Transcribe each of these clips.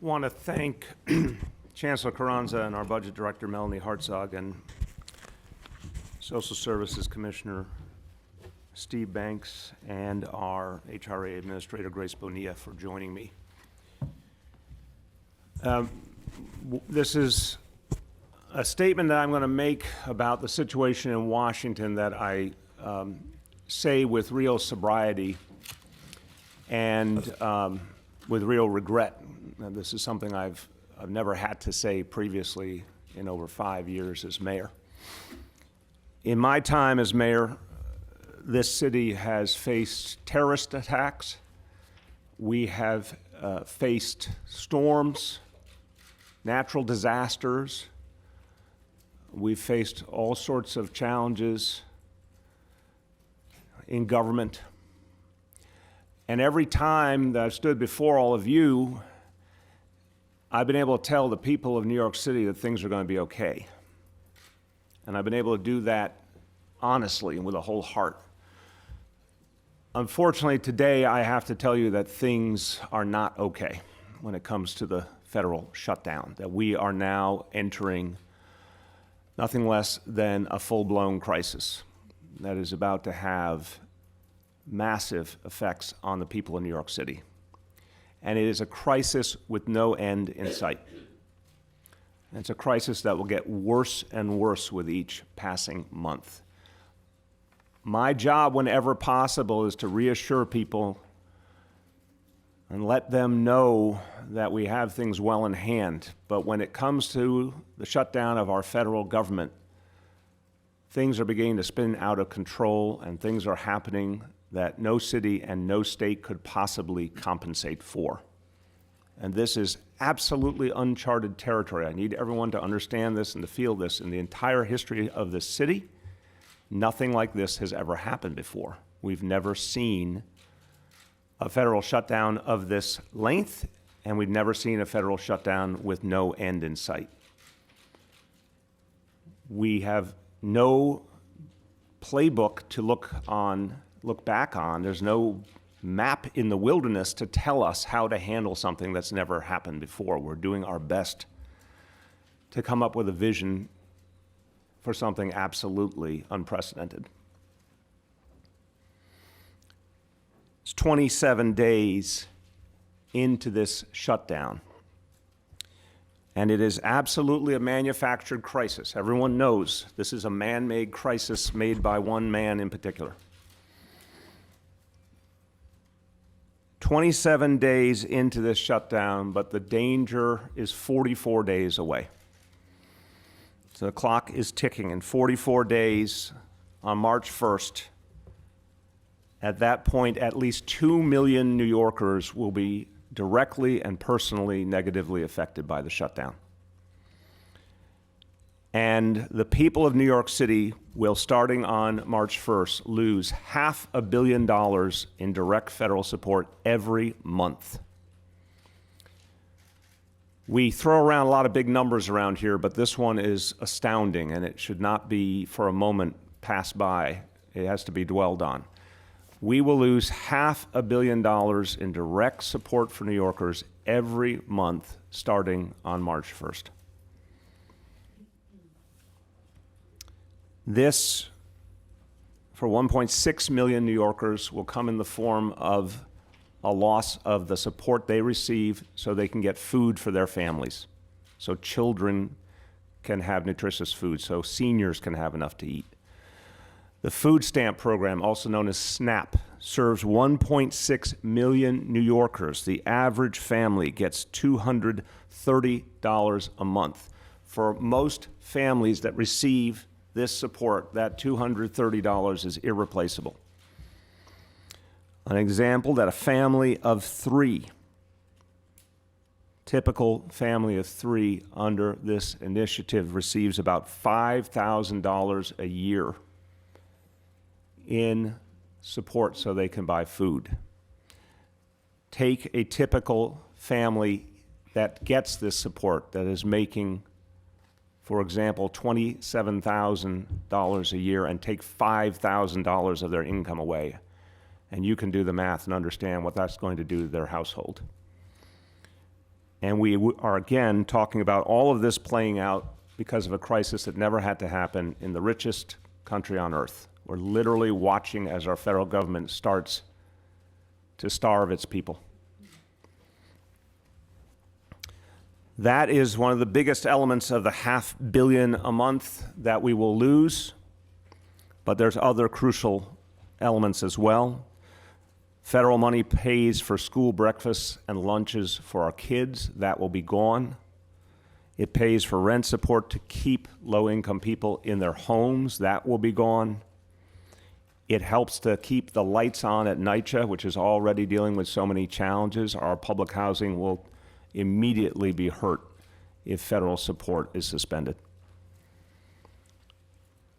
want to thank Chancellor Carranza and our Budget Director, Melanie Hartzog, and Social Services Commissioner Steve Banks, and our HRA Administrator, Grace Bonilla, for joining me. This is a statement that I'm going to make about the situation in Washington that I say with real sobriety and with real regret. And this is something I've never had to say previously in over 5 years as mayor. In my time as mayor, this city has faced terrorist attacks. We have faced storms, natural disasters. We've faced all sorts of challenges in government. And every time that I've stood before all of you, I've been able to tell the people of New York City that things are going to be okay. And I've been able to do that honestly and with a whole heart. Unfortunately, today I have to tell you that things are not okay when it comes to the federal shutdown, that we are now entering nothing less than a full-blown crisis that is about to have massive effects on the people of New York City. And it is a crisis with no end in sight. And it's a crisis that will get worse and worse with each passing month. My job, whenever possible, is to reassure people and let them know that we have things well in hand. But when it comes to the shutdown of our federal government, things are beginning to spin out of control, and things are happening that no city and no state could possibly compensate for. And this is absolutely uncharted territory. I need everyone to understand this and to feel this. In the entire history of this city, nothing like this has ever happened before. We've never seen a federal shutdown of this length, and we've never seen a federal shutdown with no end in sight. We have no playbook to look back on. There's no map in the wilderness to tell us how to handle something that's never happened before. We're doing our best to come up with a vision for something absolutely unprecedented. It's 27 days into this shutdown, and it is absolutely a manufactured crisis. Everyone knows this is a man-made crisis made by one man in particular. 27 days into this shutdown, but the danger is 44 days away. So the clock is ticking. In 44 days, on March 1st, at that point, at least 2 million New Yorkers will be directly and personally negatively affected by the shutdown. And the people of New York City will, starting on March 1st, lose $500 million in direct federal support every month. We throw around a lot of big numbers around here, but this one is astounding, and it should not be for a moment passed by. It has to be dwelled on. We will lose $500 million in direct support for New Yorkers every month starting on March 1st. This, for 1.6 million New Yorkers, will come in the form of a loss of the support they receive so they can get food for their families, so children can have nutritious food, so seniors can have enough to eat. The food stamp program, also known as SNAP, serves 1.6 million New Yorkers. The average family gets $230 a month. For most families that receive this support, that $230 is irreplaceable. An example that a family of three, typical family of three under this initiative, receives about $5,000 a year in support so they can buy food. Take a typical family that gets this support, that is making, for example, $27,000 a year, and take $5,000 of their income away. And you can do the math and understand what that's going to do to their household. And we are again talking about all of this playing out because of a crisis that never had to happen in the richest country on earth. We're literally watching as our federal government starts to starve its people. That is one of the biggest elements of the $500 million a month that we will lose, but there's other crucial elements as well. Federal money pays for school breakfasts and lunches for our kids. That will be gone. It pays for rent support to keep low-income people in their homes. That will be gone. It helps to keep the lights on at NYCHA, which is already dealing with so many challenges. Our public housing will immediately be hurt if federal support is suspended.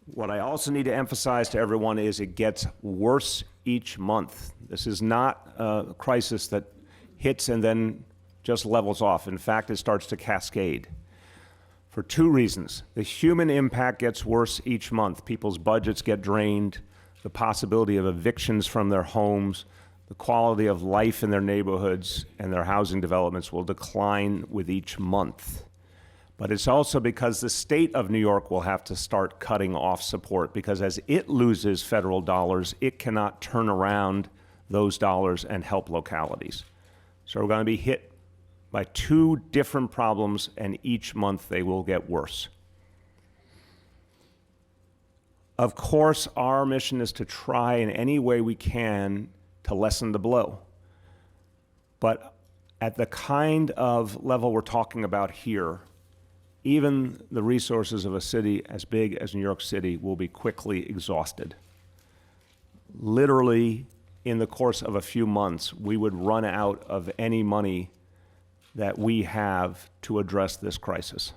What I also need to emphasize to everyone is it gets worse each month. This is not a crisis that hits and then just levels off. In fact, it starts to cascade for two reasons. The human impact gets worse each month. People's budgets get drained, the possibility of evictions from their homes, the quality of life in their neighborhoods and their housing developments will decline with each month. But it's also because the state of New York will have to start cutting off support, because as it loses federal dollars, it cannot turn around those dollars and help localities. So we're going to be hit by two different problems, and each month they will get worse. Of course, our mission is to try in any way we can to lessen the blow. But at the kind of level we're talking about here, even the resources of a city as big as New York City will be quickly exhausted. Literally, in the course of a few months, we would run out of any money that we have to address this crisis.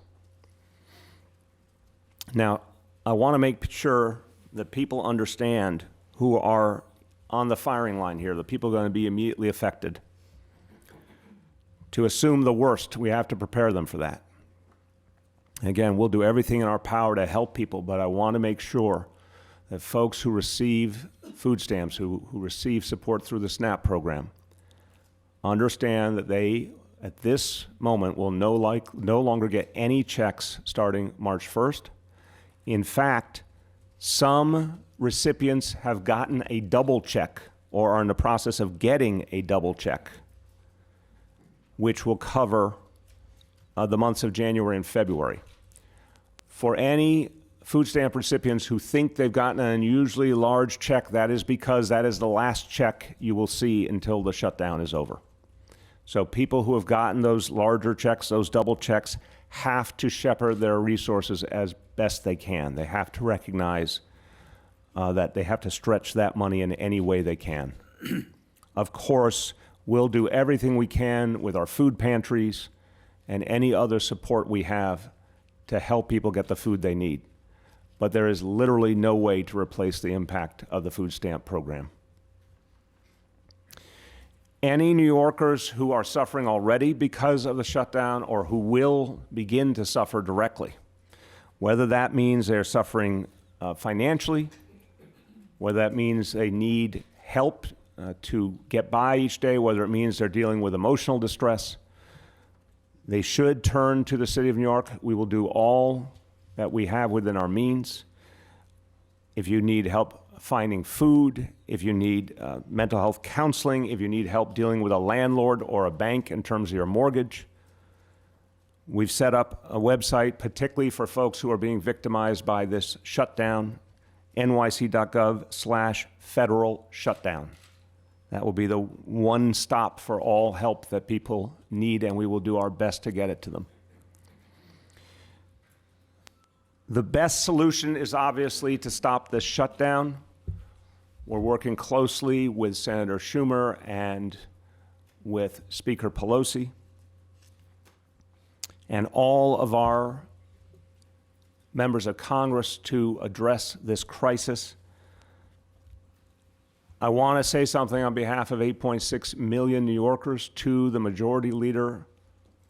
Now, I want to make sure that people understand who are on the firing line here, the people going to be immediately affected. To assume the worst, we have to prepare them for that. Again, we'll do everything in our power to help people, but I want to make sure that folks who receive food stamps, who receive support through the SNAP program, understand that they, at this moment, will no longer get any checks starting March 1st. In fact, some recipients have gotten a double check or are in the process of getting a double check, which will cover the months of January and February. For any food stamp recipients who think they've gotten an unusually large check, that is because that is the last check you will see until the shutdown is over. So people who have gotten those larger checks, those double checks, have to shepherd their resources as best they can. They have to recognize that they have to stretch that money in any way they can. Of course, we'll do everything we can with our food pantries and any other support we have to help people get the food they need. But there is literally no way to replace the impact of the food stamp program. Any New Yorkers who are suffering already because of the shutdown or who will begin to suffer directly, whether that means they're suffering financially, whether that means they need help to get by each day, whether it means they're dealing with emotional distress, they should turn to the City of New York. We will do all that we have within our means. If you need help finding food, if you need mental health counseling, if you need help dealing with a landlord or a bank in terms of your mortgage, we've set up a website particularly for folks who are being victimized by this shutdown, nyc.gov/federal shutdown. That will be the one stop for all help that people need, and we will do our best to get it to them. The best solution is obviously to stop this shutdown. We're working closely with Senator Schumer and with Speaker Pelosi and all of our members of Congress to address this crisis. I want to say something on behalf of 8.6 million New Yorkers to the Majority Leader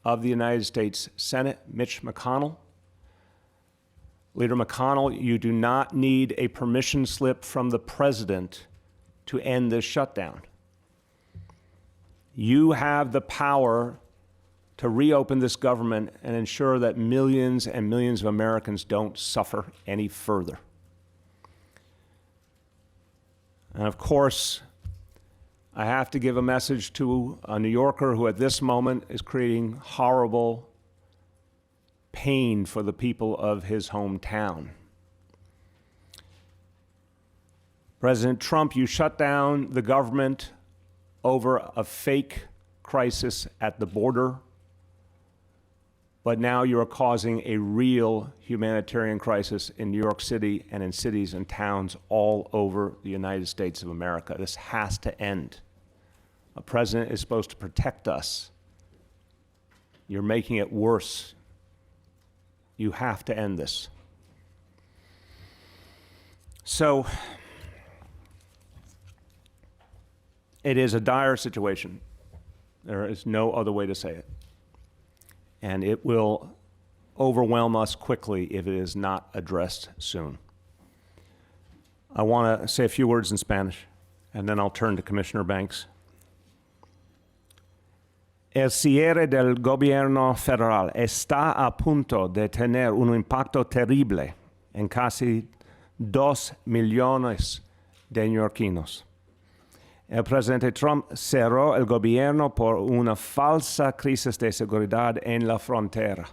of the United States Senate, Mitch McConnell. Leader McConnell, you do not need a permission slip from the President to end this shutdown. You have the power to reopen this government and ensure that millions and millions of Americans don't suffer any further. And of course, I have to give a message to a New Yorker who at this moment is creating horrible pain for the people of his hometown. President Trump, you shut down the government over a fake crisis at the border, but now you are causing a real humanitarian crisis in New York City and in cities and towns all over the United States of America. This has to end. A president is supposed to protect us. You're making it worse. You have to end this. So, it is a dire situation. There is no other way to say it. And it will overwhelm us quickly if it is not addressed soon. I want to say a few words in Spanish, and then I'll turn to Commissioner Banks. El cierre del gobierno federal está a punto de tener un impacto terrible en casi 2 millones de neoyorquinos. El presidente Trump cerró el gobierno por una falsa crisis de seguridad en la frontera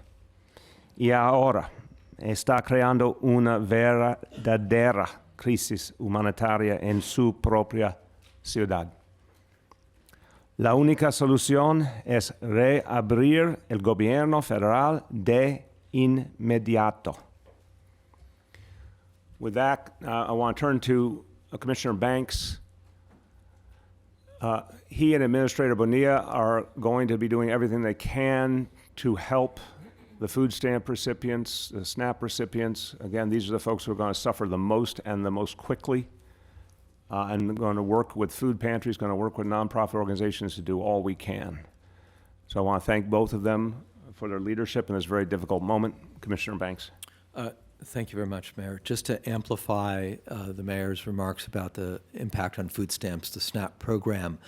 y ahora está creando una verdadera crisis humanitaria en su propia ciudad. La única solución es reabrir el gobierno federal de inmediato. With that, I want to turn to Commissioner Banks. He and Administrator Bonilla are going to be doing everything they can to help the food stamp recipients, the SNAP recipients. Again, these are the folks who are going to suffer the most and the most quickly. And going to work with food pantries, going to work with nonprofit organizations to do all we can. So I want to thank both of them for their leadership in this very difficult moment. Commissioner Banks. Thank you very much, Mayor. Just to amplify the Mayor's remarks about the impact on food stamps, the SNAP program,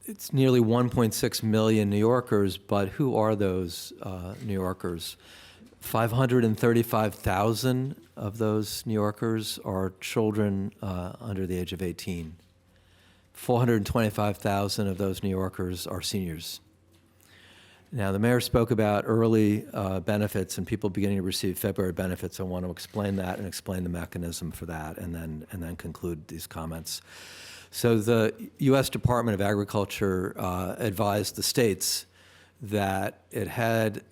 it's nearly 1.6 million New Yorkers, but who are those New Yorkers? 535,000 of those New Yorkers are children under the age of 18. 425,000 of those New Yorkers are seniors. Now, the Mayor spoke about early benefits and people beginning to receive February benefits. I want to explain that and explain the mechanism for that, and then conclude these comments. So the U.S. Department of Agriculture advised the states that it had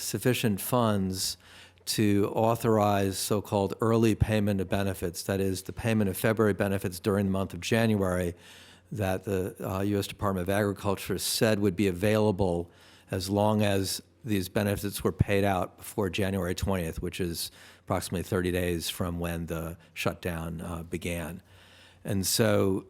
sufficient funds to authorize so-called early payment of benefits, that is, the payment of February benefits during the month of January that the U.S. Department of Agriculture said would be available as long as these benefits were paid out before January 20th, which is approximately 30 days from when the shutdown began. And so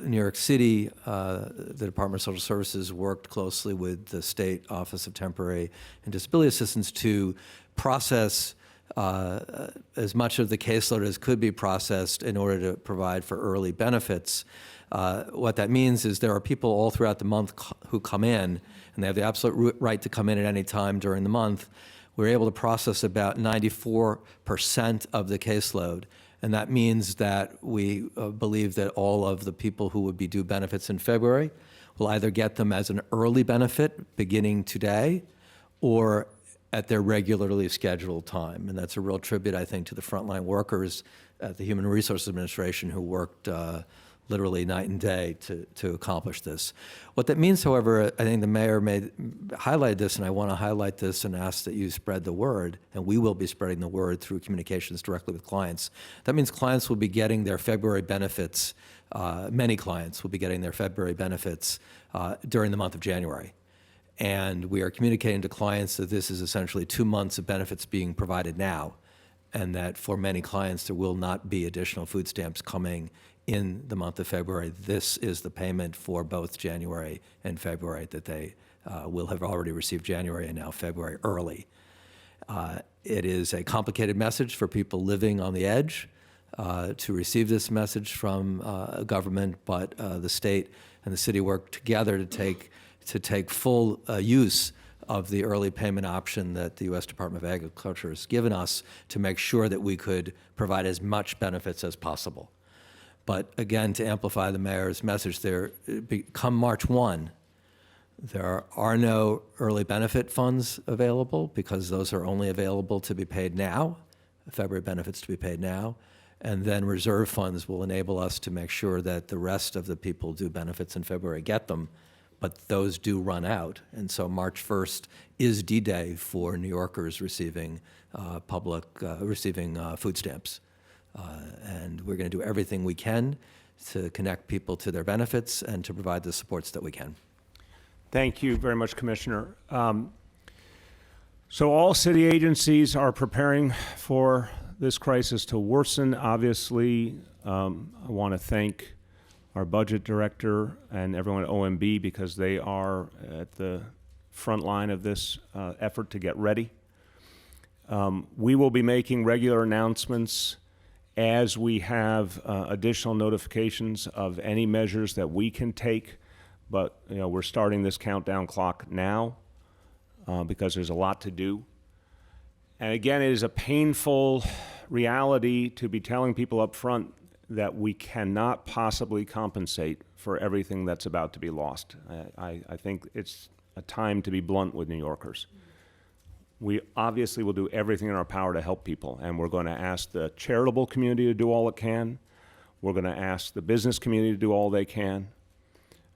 New York City, the Department of Social Services worked closely with the State Office of Temporary and Disability Assistance to process as much of the caseload as could be processed in order to provide for early benefits. What that means is there are people all throughout the month who come in, and they have the absolute right to come in at any time during the month. We're able to process about 94% of the caseload. And that means that we believe that all of the people who would be due benefits in February will either get them as an early benefit beginning today or at their regularly scheduled time. And that's a real tribute, I think, to the frontline workers at the Human Resources Administration who worked literally night and day to accomplish this. What that means, however, I think the Mayor highlighted this, and I want to highlight this and ask that you spread the word, and we will be spreading the word through communications directly with clients. That means clients will be getting their February benefits, many clients will be getting their February benefits during the month of January. And we are communicating to clients that this is essentially 2 months of benefits being provided now, and that for many clients there will not be additional food stamps coming in the month of February. This is the payment for both January and February, that they will have already received January and now February early. It is a complicated message for people living on the edge to receive this message from government, but the state and the city work together to take to take full use of the early payment option that the U.S. Department of Agriculture has given us to make sure that we could provide as much benefits as possible. But again, to amplify the mayor's message there, come March 1, there are no early benefit funds available because those are only available to be paid now, February benefits to be paid now. And then reserve funds will enable us to make sure that the rest of the people due benefits in February get them, but those do run out. And so March 1st is D-Day for New Yorkers receiving food stamps. And we're going to do everything we can to connect people to their benefits and to provide the supports that we can. Thank you very much, Commissioner. So all city agencies are preparing for this crisis to worsen. Obviously, I want to thank our budget director and everyone at OMB because they are at the front line of this effort to get ready. We will be making regular announcements as we have additional notifications of any measures that we can take. But we're starting this countdown clock now because there's a lot to do. And again, it is a painful reality to be telling people up front that we cannot possibly compensate for everything that's about to be lost. I think it's a time to be blunt with New Yorkers. We obviously will do everything in our power to help people, and we're going to ask the charitable community to do all it can. We're going to ask the business community to do all they can.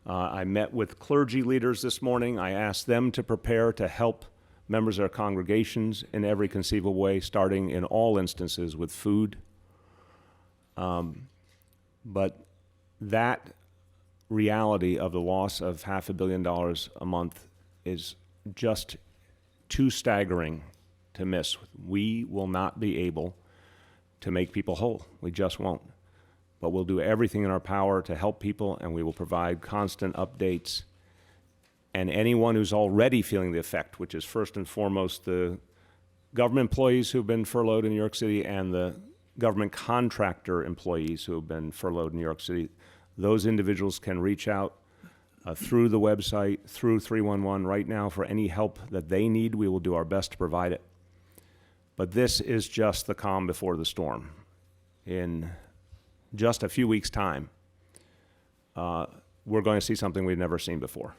I met with clergy leaders this morning. I asked them to prepare to help members of their congregations in every conceivable way, starting in all instances with food. But that reality of the loss of $500 million a month is just too staggering to miss. We will not be able to make people whole. We just won't. But we'll do everything in our power to help people, and we will provide constant updates. And anyone who's already feeling the effect, which is first and foremost the government employees who've been furloughed in New York City and the government contractor employees who have been furloughed in New York City, those individuals can reach out through the website, through 311 right now for any help that they need. We will do our best to provide it. But this is just the calm before the storm. In just a few weeks' time, we're going to see something we've never seen before.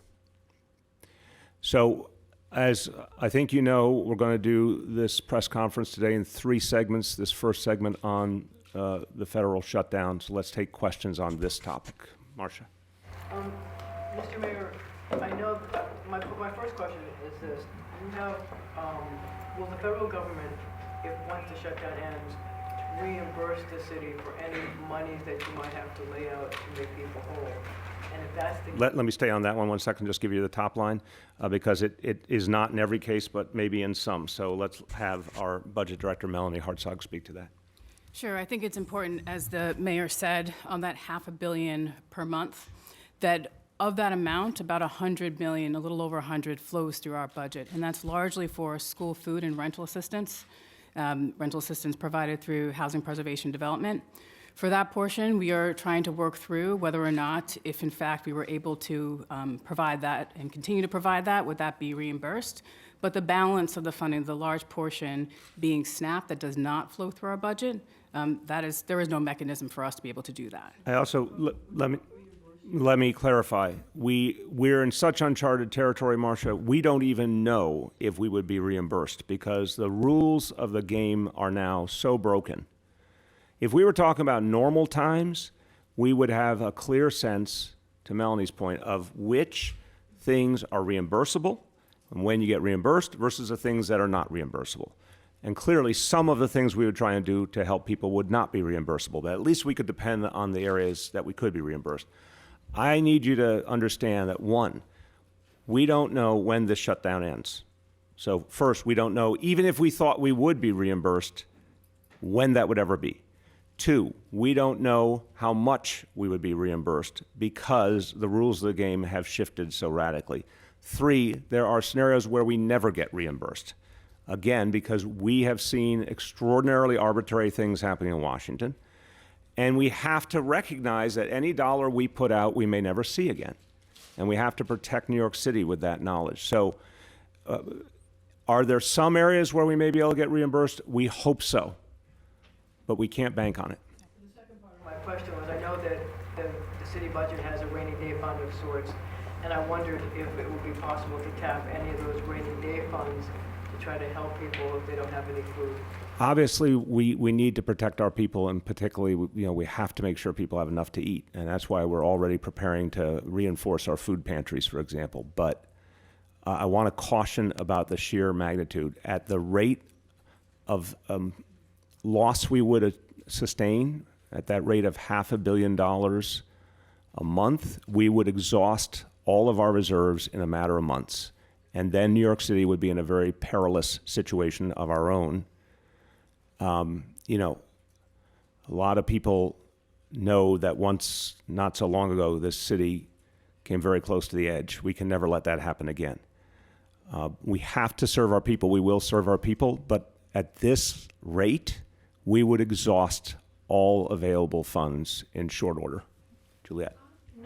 So, as I think you know, we're going to do this press conference today in 3 segments. This first segment on the federal shutdown. So let's take questions on this topic. Marcia. Mr. Mayor, I know my first question is this. Will the federal government, once the shutdown ends, reimburse the city for any monies that you might have to lay out to make people whole? And if that's the Let me stay on that one second, just give you the top line, because it is not in every case, but maybe in some. So let's have our budget director, Melanie Hartzog, speak to that. Sure, I think it's important, as the mayor said, on that $500 million per month, that of that amount, about $100 million, a little over 100, flows through our budget. And that's largely for school food and rental assistance provided through Housing Preservation Development. For that portion, we are trying to work through whether or not, if in fact we were able to provide that and continue to provide that, would that be reimbursed? But the balance of the funding, the large portion being SNAP that does not flow through our budget, there is no mechanism for us to be able to do that. I also, let me clarify. We're in such uncharted territory, Marcia, we don't even know if we would be reimbursed because the rules of the game are now so broken. If we were talking about normal times, we would have a clear sense, to Melanie's point, of which things are reimbursable and when you get reimbursed versus the things that are not reimbursable. And clearly, some of the things we would try and do to help people would not be reimbursable, but at least we could depend on the areas that we could be reimbursed. I need you to understand that, 1, we don't know when this shutdown ends. So first, we don't know, even if we thought we would be reimbursed, when that would ever be. 2, we don't know how much we would be reimbursed because the rules of the game have shifted so radically. 3, there are scenarios where we never get reimbursed. Again, because we have seen extraordinarily arbitrary things happening in Washington. And we have to recognize that any dollar we put out, we may never see again. and we have to protect New York City with that knowledge. So are there some areas where we may be able to get reimbursed? We hope so, but we can't bank on it. The second part of my question was, I know that the city budget has a rainy day fund of sorts, and I wondered if it would be possible to tap any of those rainy day funds to try to help people if they don't have any food. Obviously, we need to protect our people, and particularly, we have to make sure people have enough to eat, and that's why we're already preparing to reinforce our food pantries, for example. But I want to caution about the sheer magnitude. At the rate of loss we would sustain, at that rate of $500 million a month, we would exhaust all of our reserves in a matter of months. And then New York City would be in a very perilous situation of our own. A lot of people know that once, not so long ago, this city came very close to the edge. We can never let that happen again. We have to serve our people. We will serve our people. But at this rate, we would exhaust all available funds in short order. Juliet.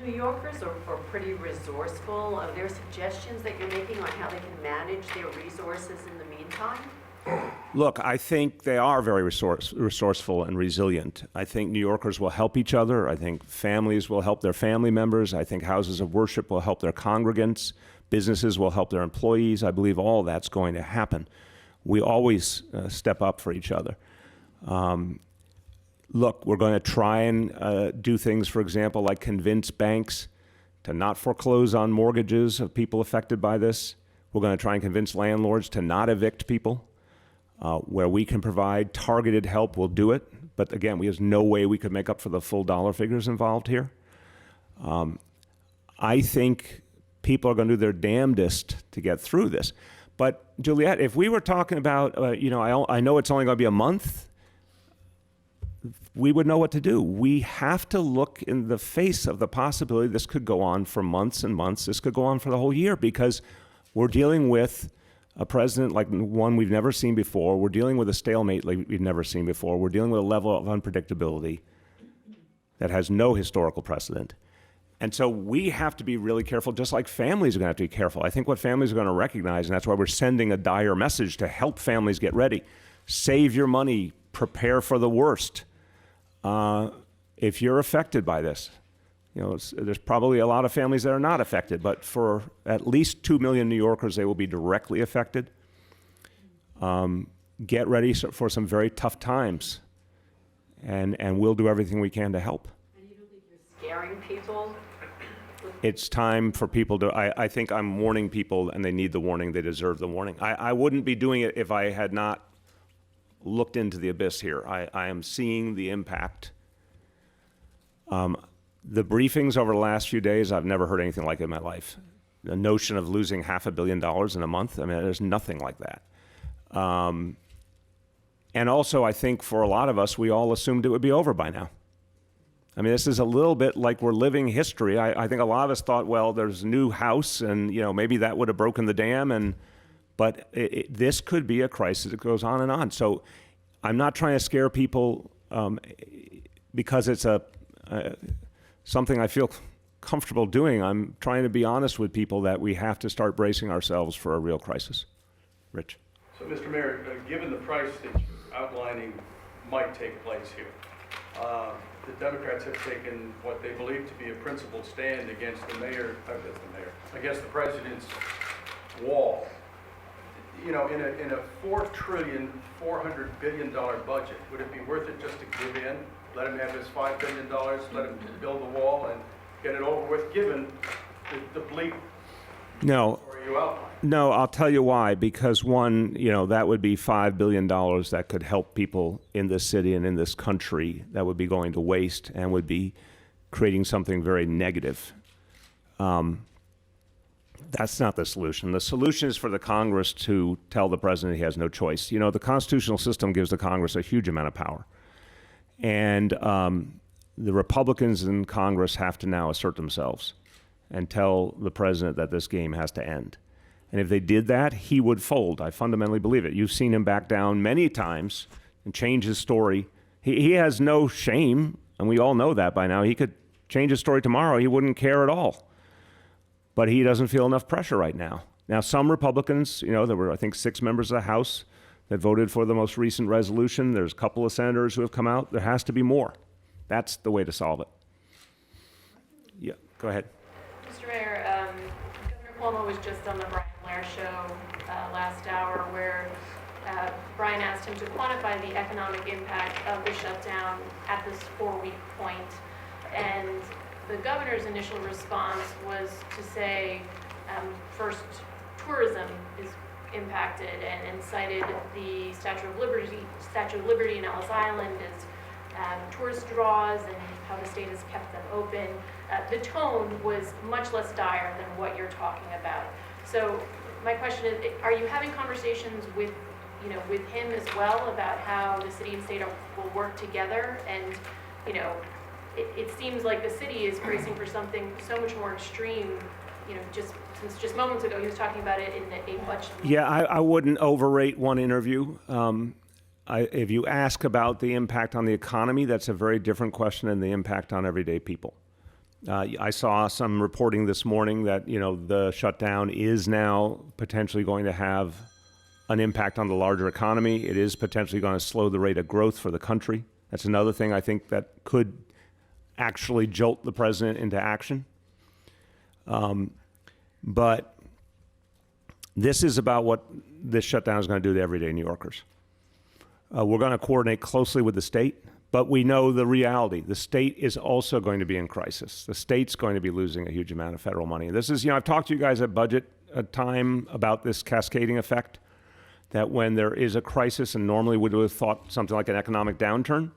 New Yorkers are pretty resourceful. Are there suggestions that you're making on how they can manage their resources in the meantime? Look, I think they are very resourceful and resilient. I think New Yorkers will help each other. I think families will help their family members. I think houses of worship will help their congregants. Businesses will help their employees. I believe all that's going to happen. We always step up for each other. Look, we're going to try and do things, for example, like convince banks to not foreclose on mortgages of people affected by this. We're going to try and convince landlords to not evict people. Where we can provide targeted help, we'll do it. But again, there's no way we could make up for the full dollar figures involved here. I think people are going to do their damnedest to get through this. But Juliet, if we were talking about, I know it's only going to be a month, we would know what to do. We have to look in the face of the possibility this could go on for months and months. This could go on for the whole year because we're dealing with a president like one we've never seen before. We're dealing with a stalemate like we've never seen before. We're dealing with a level of unpredictability that has no historical precedent. And so we have to be really careful, just like families are going to have to be careful. I think what families are going to recognize, and that's why we're sending a dire message to help families get ready. Save your money, prepare for the worst. If you're affected by this, there's probably a lot of families that are not affected, but for at least 2 million New Yorkers, they will be directly affected. Get ready for some very tough times, and we'll do everything we can to help. And you don't think you're scaring people? It's time for people to, I think I'm warning people, and they need the warning. They deserve the warning. I wouldn't be doing it if I had not looked into the abyss here. I am seeing the impact. The briefings over the last few days, I've never heard anything like it in my life. The notion of losing $500 million in a month, there's nothing like that. And also, I think for a lot of us, we all assumed it would be over by now. This is a little bit like we're living history. I think a lot of us thought, well, there's a new house, and maybe that would have broken the dam, but this could be a crisis that goes on and on. So I'm not trying to scare people because it's something I feel comfortable doing. I'm trying to be honest with people that we have to start bracing ourselves for a real crisis. Rich. So, Mr. Mayor, given the price that you're outlining might take place here, the Democrats have taken what they believe to be a principled stand against the president's wall. In a $4.4 trillion budget, would it be worth it just to give in? Let him have his $5 billion, let him build the wall and get it over with, given the bleak No. story you outlined? No, I'll tell you why. Because one, that would be $5 billion that could help people in this city and in this country that would be going to waste and would be creating something very negative. That's not the solution. The solution is for the Congress to tell the president he has no choice. The constitutional system gives the Congress a huge amount of power. And the Republicans in Congress have to now assert themselves and tell the president that this game has to end. And if they did that, he would fold. I fundamentally believe it. You've seen him back down many times and change his story. He has no shame, and we all know that by now. He could change his story tomorrow. He wouldn't care at all. but he doesn't feel enough pressure right now. Now, some Republicans, there were, I think, 6 members of the House that voted for the most recent resolution. There's a couple of senators who have come out. There has to be more. That's the way to solve it. Yeah, go ahead. Mr. Mayor, Governor Cuomo was just on the Brian Blair show last hour where Brian asked him to quantify the economic impact of the shutdown at this 4-week point. And the governor's initial response was to say, first, tourism is impacted and cited the Statue of Liberty in Ellis Island as tourist draws and how the state has kept them open. The tone was much less dire than what you're talking about. So my question is, are you having conversations with him as well about how the city and state will work together? And, it seems like the city is bracing for something so much more extreme, just moments ago, he was talking about it in a budget. Yeah, I wouldn't overrate one interview. If you ask about the impact on the economy, that's a very different question than the impact on everyday people. I saw some reporting this morning that, the shutdown is now potentially going to have an impact on the larger economy. It is potentially going to slow the rate of growth for the country. That's another thing I think that could actually jolt the president into action. But this is about what this shutdown is going to do to everyday New Yorkers. We're going to coordinate closely with the state, but we know the reality. The state is also going to be in crisis. The state's going to be losing a huge amount of federal money. This is, I've talked to you guys at budget time about this cascading effect, that when there is a crisis, and normally we would have thought something like an economic downturn,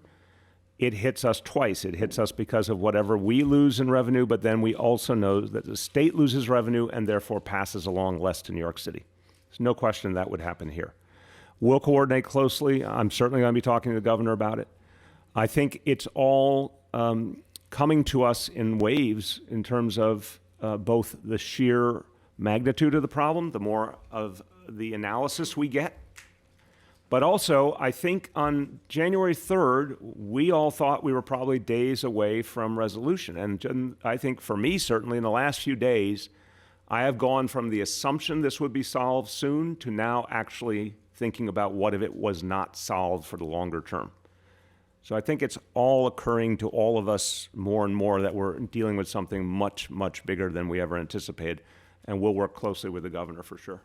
it hits us twice. It hits us because of whatever we lose in revenue, but then we also know that the state loses revenue and therefore passes along less to New York City. There's no question that would happen here. We'll coordinate closely. I'm certainly going to be talking to the governor about it. I think it's all coming to us in waves in terms of both the sheer magnitude of the problem, the more of the analysis we get. But also, I think on January 3rd, we all thought we were probably days away from resolution. And I think for me, certainly in the last few days, I have gone from the assumption this would be solved soon to now actually thinking about what if it was not solved for the longer term. So I think it's all occurring to all of us more and more that we're dealing with something much, much bigger than we ever anticipated. And we'll work closely with the governor for sure.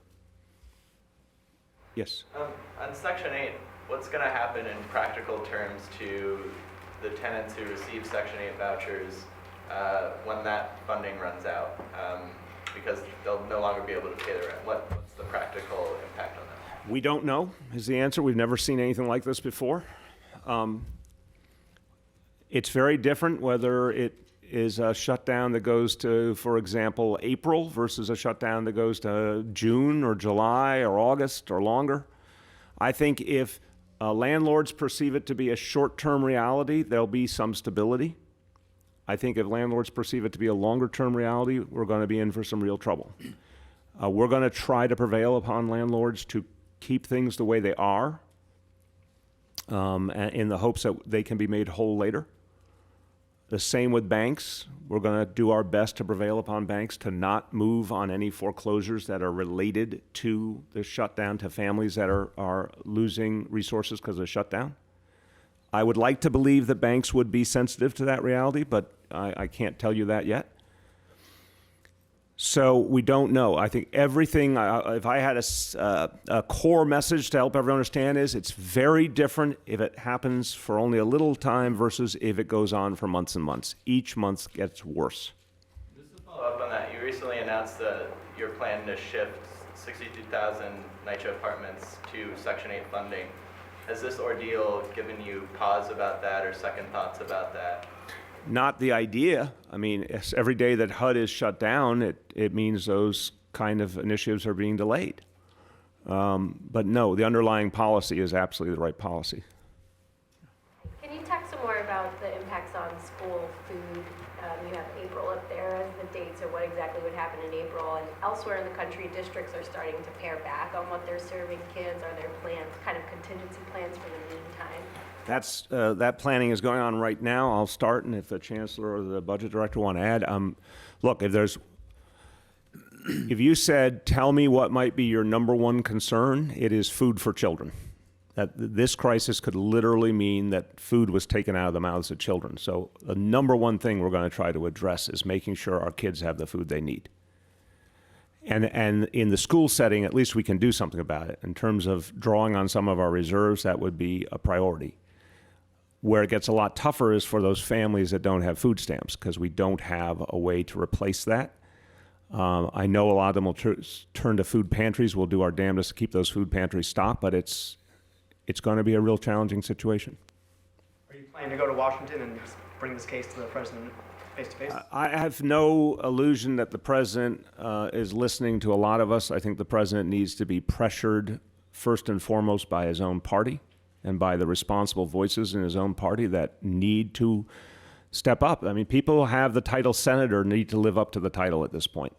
Yes. On Section 8, what's going to happen in practical terms to the tenants who receive Section 8 vouchers when that funding runs out? Because they'll no longer be able to pay the rent. What's the practical impact on that? We don't know is the answer. We've never seen anything like this before. It's very different whether it is a shutdown that goes to, for example, April versus a shutdown that goes to June or July or August or longer. I think if landlords perceive it to be a short-term reality, there'll be some stability. I think if landlords perceive it to be a longer-term reality, we're going to be in for some real trouble. We're going to try to prevail upon landlords to keep things the way they are in the hopes that they can be made whole later. The same with banks. We're going to do our best to prevail upon banks to not move on any foreclosures that are related to the shutdown, to families that are losing resources because of the shutdown. I would like to believe that banks would be sensitive to that reality, but I can't tell you that yet. So we don't know. I think everything, if I had a core message to help everyone understand is it's very different if it happens for only a little time versus if it goes on for months and months. Each month gets worse. Just to follow up on that, you recently announced your plan to shift 62,000 NYCHA apartments to Section 8 funding. Has this ordeal given you pause about that or second thoughts about that? Not the idea. I mean, every day that HUD is shut down, it means those kind of initiatives are being delayed. But no, the underlying policy is absolutely the right policy. Can you talk some more about the impacts on school food? You have April up there as the date, so what exactly would happen in April? And elsewhere in the country, districts are starting to pare back on what they're serving kids. Are there plans, kind of contingency plans for the meantime? That planning is going on right now. I'll start, and if the chancellor or the budget director want to add, look, if there's If you said, tell me what might be your number one concern, it is food for children. That this crisis could literally mean that food was taken out of the mouths of children. So the number one thing we're going to try to address is making sure our kids have the food they need. And in the school setting, at least we can do something about it. In terms of drawing on some of our reserves, that would be a priority. Where it gets a lot tougher is for those families that don't have food stamps, because we don't have a way to replace that. I know a lot of them will turn to food pantries. We'll do our damnedest to keep those food pantries stocked, but it's going to be a real challenging situation. Are you planning to go to Washington and bring this case to the president face to face? I have no illusion that the president is listening to a lot of us. I think the president needs to be pressured first and foremost by his own party and by the responsible voices in his own party that need to step up. I mean, people who have the title senator need to live up to the title at this point.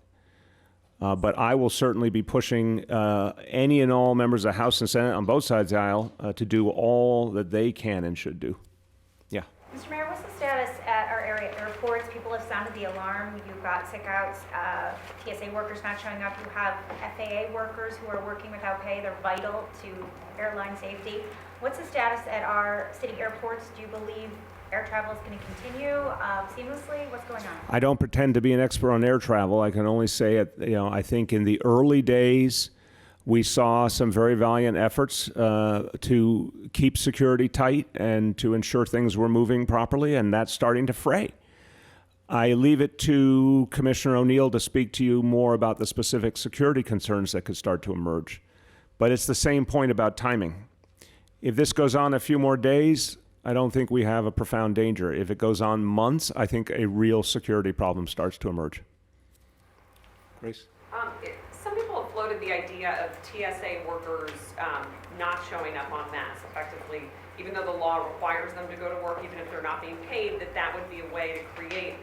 But I will certainly be pushing any and all members of the House and Senate on both sides of the aisle to do all that they can and should do. Yeah. Mr. Mayor, what's the status at our area airports? People have sounded the alarm. You've got sick outs, TSA workers not showing up. You have FAA workers who are working without pay. They're vital to airline safety. What's the status at our city airports? Do you believe air travel is going to continue seamlessly? What's going on? I don't pretend to be an expert on air travel. I can only say I think in the early days, we saw some very valiant efforts to keep security tight and to ensure things were moving properly, and that's starting to fray. I leave it to Commissioner O'Neill to speak to you more about the specific security concerns that could start to emerge. But it's the same point about timing. If this goes on a few more days, I don't think we have a profound danger. If it goes on months, I think a real security problem starts to emerge. Grace? Some people have floated the idea of TSA workers not showing up en masse, effectively, even though the law requires them to go to work, even if they're not being paid, that would be a way to create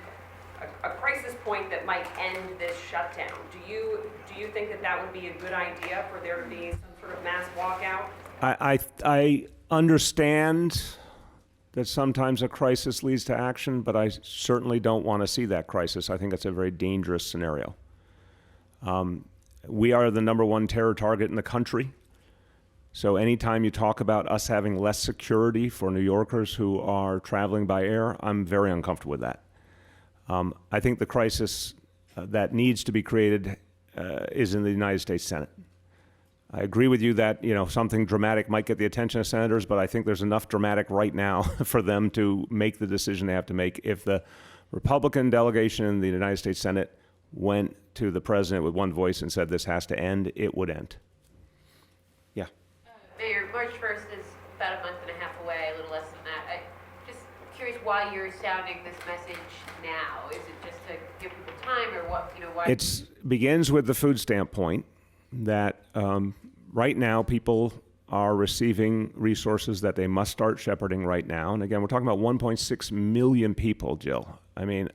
a crisis point that might end this shutdown. Do you think that would be a good idea for there to be some sort of mass walkout? I understand that sometimes a crisis leads to action, but I certainly don't want to see that crisis. I think it's a very dangerous scenario. We are the number one terror target in the country. So anytime you talk about us having less security for New Yorkers who are traveling by air, I'm very uncomfortable with that. I think the crisis that needs to be created is in the United States Senate. I agree with you that something dramatic might get the attention of senators, but I think there's enough dramatic right now for them to make the decision they have to make. If the Republican delegation in the United States Senate went to the president with one voice and said this has to end, it would end. Yeah. Mayor, March 1st is about a month and a half away, a little less than that. I'm just curious why you're sounding this message now. Is it just to give people time, or what? Why? It begins with the food stamp point that right now people are receiving resources that they must start shepherding right now. And again, we're talking about 1.6 million people, Jill. I mean,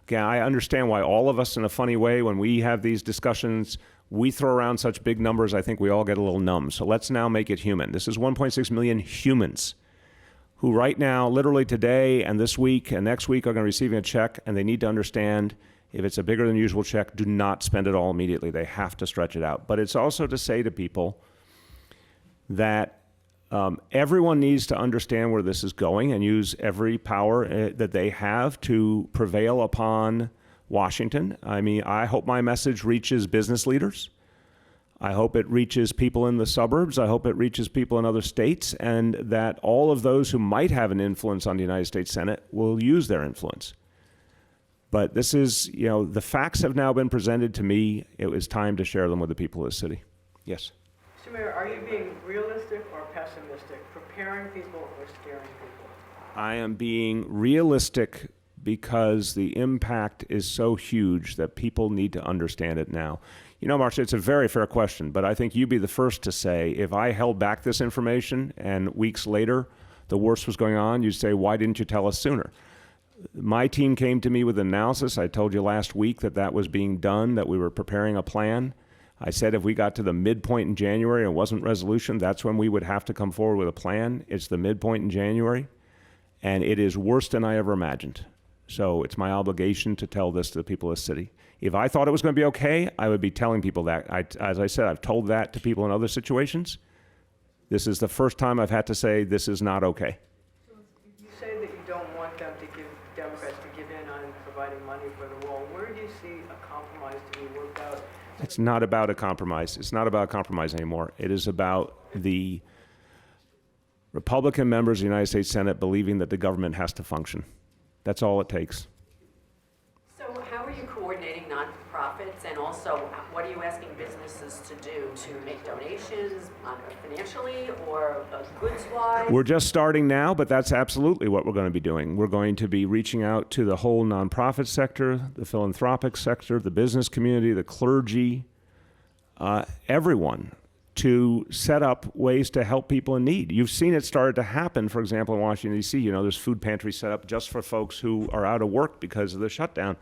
again, I understand why all of us, in a funny way, when we have these discussions, we throw around such big numbers, I think we all get a little numb. So let's now make it human. This is 1.6 million humans who right now, literally today and this week and next week, are going to be receiving a check, and they need to understand if it's a bigger than usual check, do not spend it all immediately. They have to stretch it out. But it's also to say to people that everyone needs to understand where this is going and use every power that they have to prevail upon Washington. I mean, I hope my message reaches business leaders. I hope it reaches people in the suburbs. I hope it reaches people in other states, and that all of those who might have an influence on the United States Senate will use their influence. But this is, the facts have now been presented to me. It was time to share them with the people of the city. Yes. Mr. Mayor, are you being realistic or pessimistic? Preparing people or scaring people? I am being realistic because the impact is so huge that people need to understand it now. Marcia, it's a very fair question, but I think you'd be the first to say, if I held back this information and weeks later the worst was going on, you'd say, why didn't you tell us sooner? My team came to me with analysis. I told you last week that was being done, that we were preparing a plan. I said if we got to the midpoint in January and it wasn't resolution, that's when we would have to come forward with a plan. It's the midpoint in January, and it is worse than I ever imagined. So it's my obligation to tell this to the people of the city. If I thought it was going to be okay, I would be telling people that. As I said, I've told that to people in other situations. This is the first time I've had to say this is not okay. You say that you don't want them to give, Democrats to give in on providing money for the wall. Where do you see a compromise to be worked out? It's not about a compromise. It's not about a compromise anymore. It is about the Republican members of the United States Senate believing that the government has to function. That's all it takes. So how are you coordinating nonprofits, and also what are you asking businesses to do, to make donations financially or goods-wise? We're just starting now, but that's absolutely what we're going to be doing. We're going to be reaching out to the whole nonprofit sector, the philanthropic sector, the business community, the clergy, everyone, to set up ways to help people in need. You've seen it started to happen, for example, in Washington, D.C. You know, there's food pantries set up just for folks who are out of work because of the shutdown.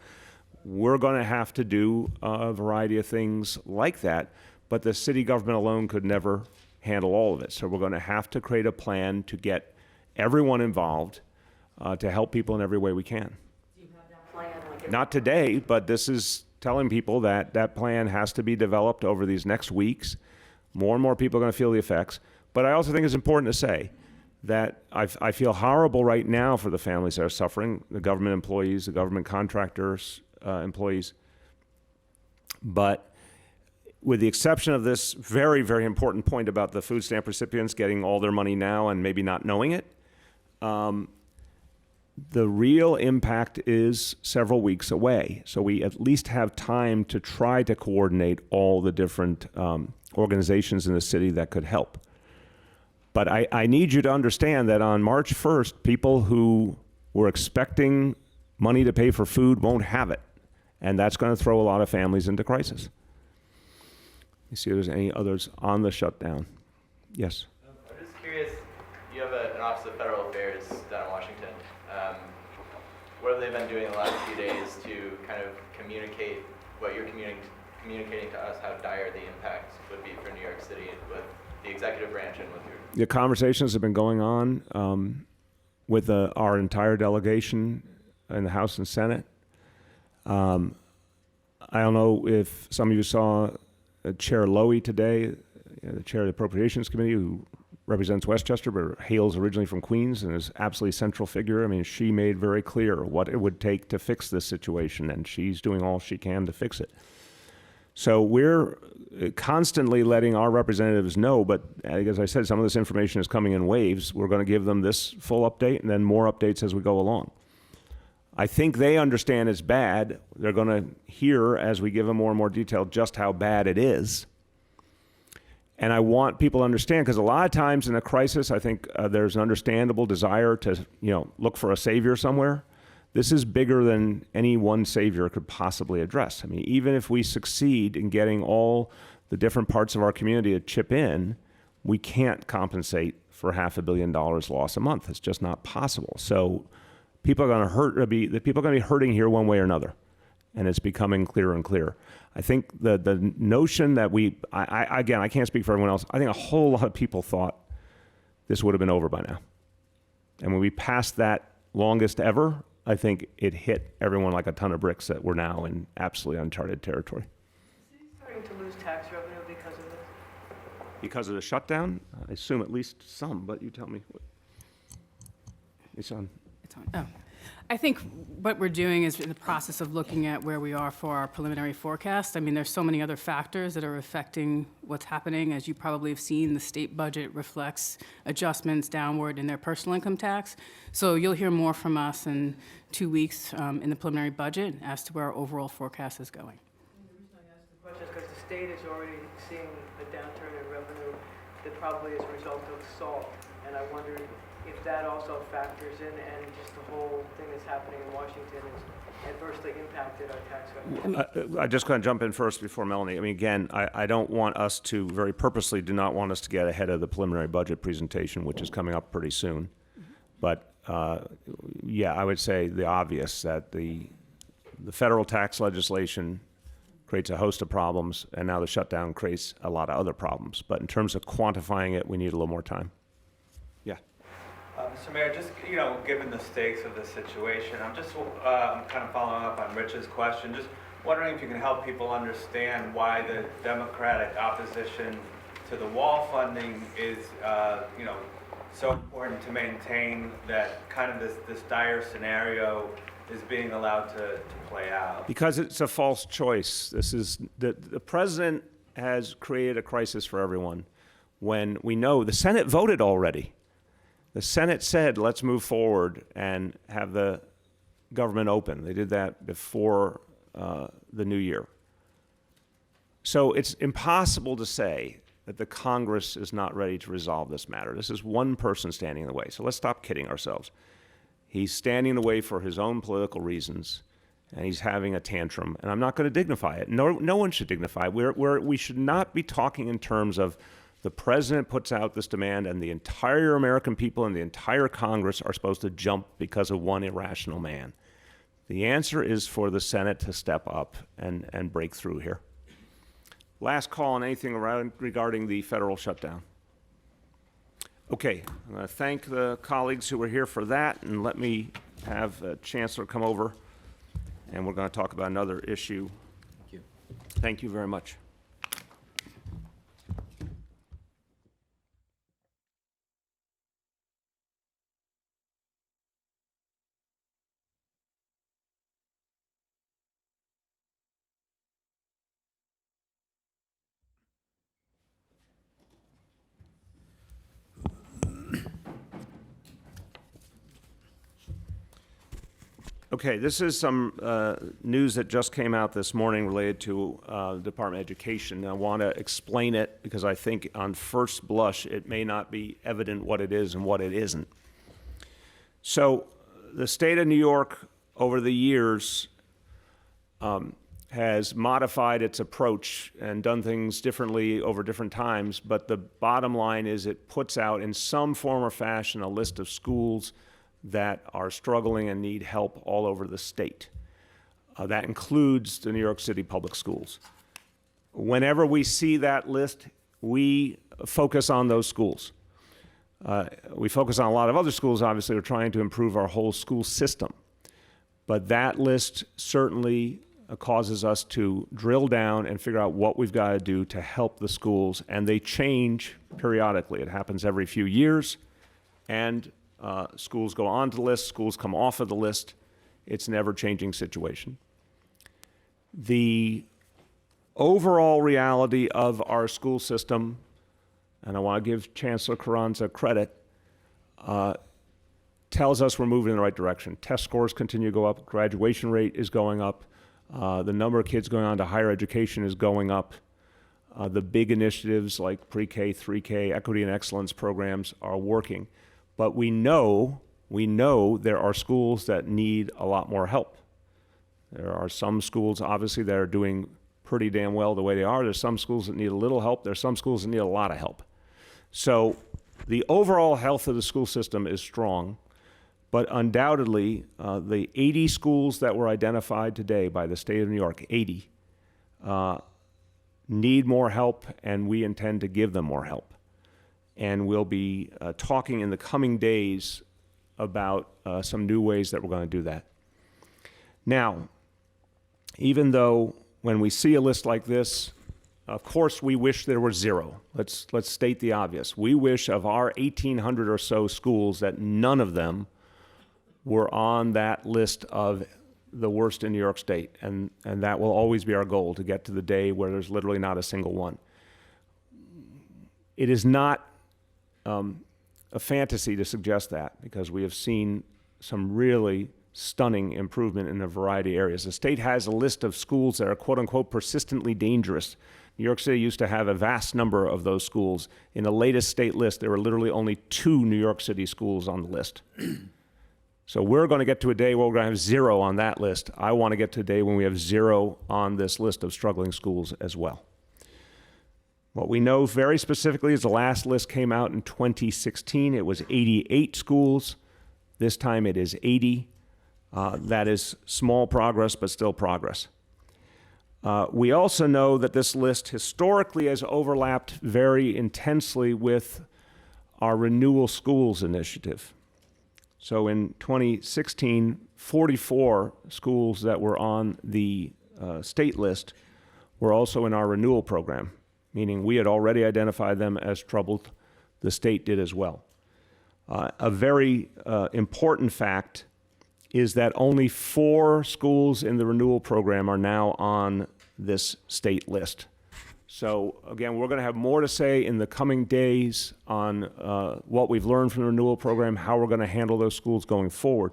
We're going to have to do a variety of things like that, but the city government alone could never handle all of it. So we're going to have to create a plan to get everyone involved to help people in every way we can. Do you have that plan? Like Not today, but this is telling people that that plan has to be developed over these next weeks. More and more people are going to feel the effects. But I also think it's important to say that I feel horrible right now for the families that are suffering, the government employees, the government contractors, employees. But with the exception of this very, very important point about the food stamp recipients getting all their money now and maybe not knowing it, the real impact is several weeks away. So we at least have time to try to coordinate all the different organizations in the city that could help. But I need you to understand that on March 1st, people who were expecting money to pay for food won't have it. And that's going to throw a lot of families into crisis. Let me see if there's any others on the shutdown. Yes? I'm just curious, you have an Office of Federal Affairs down in Washington. What have they been doing the last few days to kind of communicate what you're communicating to us, how dire the impact would be for New York City with the executive branch and with your... The conversations have been going on with our entire delegation in the House and Senate. I don't know if some of you saw Chair Lowy today, the chair of the Appropriations Committee, who represents Westchester but hails originally from Queens and is absolutely a central figure. I mean, she made very clear what it would take to fix this situation, and she's doing all she can to fix it. So we're constantly letting our representatives know, but as I said, some of this information is coming in waves. We're going to give them this full update and then more updates as we go along. I think they understand it's bad. They're going to hear, as we give them more and more detail, just how bad it is. And I want people to understand, because a lot of times in a crisis, I think there's an understandable desire to, look for a savior somewhere. This is bigger than any one savior could possibly address. I mean, even if we succeed in getting all the different parts of our community to chip in, we can't compensate for $500 million loss a month. It's just not possible. So people are going to people are going to be hurting here one way or another, and it's becoming clearer and clearer. I think the notion that again, I can't speak for everyone else. I think a whole lot of people thought this would have been over by now, and when we passed that longest ever, I think it hit everyone like a ton of bricks that we're now in absolutely uncharted territory. Is the city starting to lose tax revenue because of this? Because of the shutdown, I assume at least some, but you tell me. It's on. It's on. Oh. I think what we're doing is in the process of looking at where we are for our preliminary forecast. I mean, there's so many other factors that are affecting what's happening. As you probably have seen, the state budget reflects adjustments downward in their personal income tax. So you'll hear more from us in 2 weeks in the preliminary budget as to where our overall forecast is going. The reason I asked the question is because the state is already seeing a downturn in revenue that probably is a result of SALT. And I wondered if that also factors in, and just the whole thing that's happening in Washington has adversely impacted our tax revenue. I just going to jump in first before Melanie. I mean, again, I don't want us to, very purposely, do not want us to get ahead of the preliminary budget presentation, which is coming up pretty soon. But yeah, I would say the obvious, that the federal tax legislation creates a host of problems, and now the shutdown creates a lot of other problems. But in terms of quantifying it, we need a little more time. Yeah. Mr. Mayor, just, given the stakes of the situation, I'm just kind of following up on Rich's question, just wondering if you can help people understand why the Democratic opposition to the wall funding is, so important to maintain that kind of this dire scenario is being allowed to play out. Because it's a false choice. The president has created a crisis for everyone when we know the Senate voted already. The Senate said, let's move forward and have the government open. They did that before the new year. So it's impossible to say that the Congress is not ready to resolve this matter. This is one person standing in the way. So let's stop kidding ourselves. He's standing in the way for his own political reasons, and he's having a tantrum, and I'm not going to dignify it. No one should dignify it. We should not be talking in terms of the president puts out this demand and the entire American people and the entire Congress are supposed to jump because of one irrational man. The answer is for the Senate to step up and break through here. Last call on anything regarding the federal shutdown. Okay, I'm going to thank the colleagues who were here for that, and let me have Chancellor come over, and we're going to talk about another issue. Thank you. Thank you very much. Okay, this is some news that just came out this morning related to the Department of Education. I want to explain it because I think on first blush it may not be evident what it is and what it isn't. So the state of New York over the years has modified its approach and done things differently over different times, but the bottom line is it puts out in some form or fashion a list of schools that are struggling and need help all over the state. That includes the New York City public schools. Whenever we see that list, we focus on those schools. We focus on a lot of other schools, obviously. We're trying to improve our whole school system. But that list certainly causes us to drill down and figure out what we've got to do to help the schools, and they change periodically. It happens every few years, and schools go onto the list, schools come off of the list. It's an ever-changing situation. The overall reality of our school system, and I want to give Chancellor Carranza credit, tells us we're moving in the right direction. Test scores continue to go up, graduation rate is going up, the number of kids going on to higher education is going up. The big initiatives like pre-K, 3K, equity and excellence programs are working. But we know there are schools that need a lot more help. There are some schools, obviously, that are doing pretty damn well the way they are. There's some schools that need a little help. There's some schools that need a lot of help. So the overall health of the school system is strong, but undoubtedly, the 80 schools that were identified today by the state of New York, 80, need more help, and we intend to give them more help. And we'll be talking in the coming days about some new ways that we're going to do that. Now, even though when we see a list like this, of course we wish there were zero. Let's state the obvious. We wish of our 1,800 or so schools that none of them were on that list of the worst in New York State. And that will always be our goal, to get to the day where there's literally not a single one. It is not a fantasy to suggest that, because we have seen some really stunning improvement in a variety of areas. The state has a list of schools that are quote unquote persistently dangerous. New York City used to have a vast number of those schools. In the latest state list, there were literally only 2 New York City schools on the list. So we're going to get to a day where we're going to have 0 on that list. I want to get to a day when we have 0 on this list of struggling schools as well. What we know very specifically is the last list came out in 2016. It was 88 schools. This time it is 80. That is small progress, but still progress. We also know that this list historically has overlapped very intensely with our Renewal Schools initiative. So in 2016, 44 schools that were on the state list were also in our renewal program, meaning we had already identified them as troubled. The state did as well. A very important fact is that only 4 schools in the renewal program are now on this state list. So again, we're going to have more to say in the coming days on what we've learned from the renewal program, how we're going to handle those schools going forward.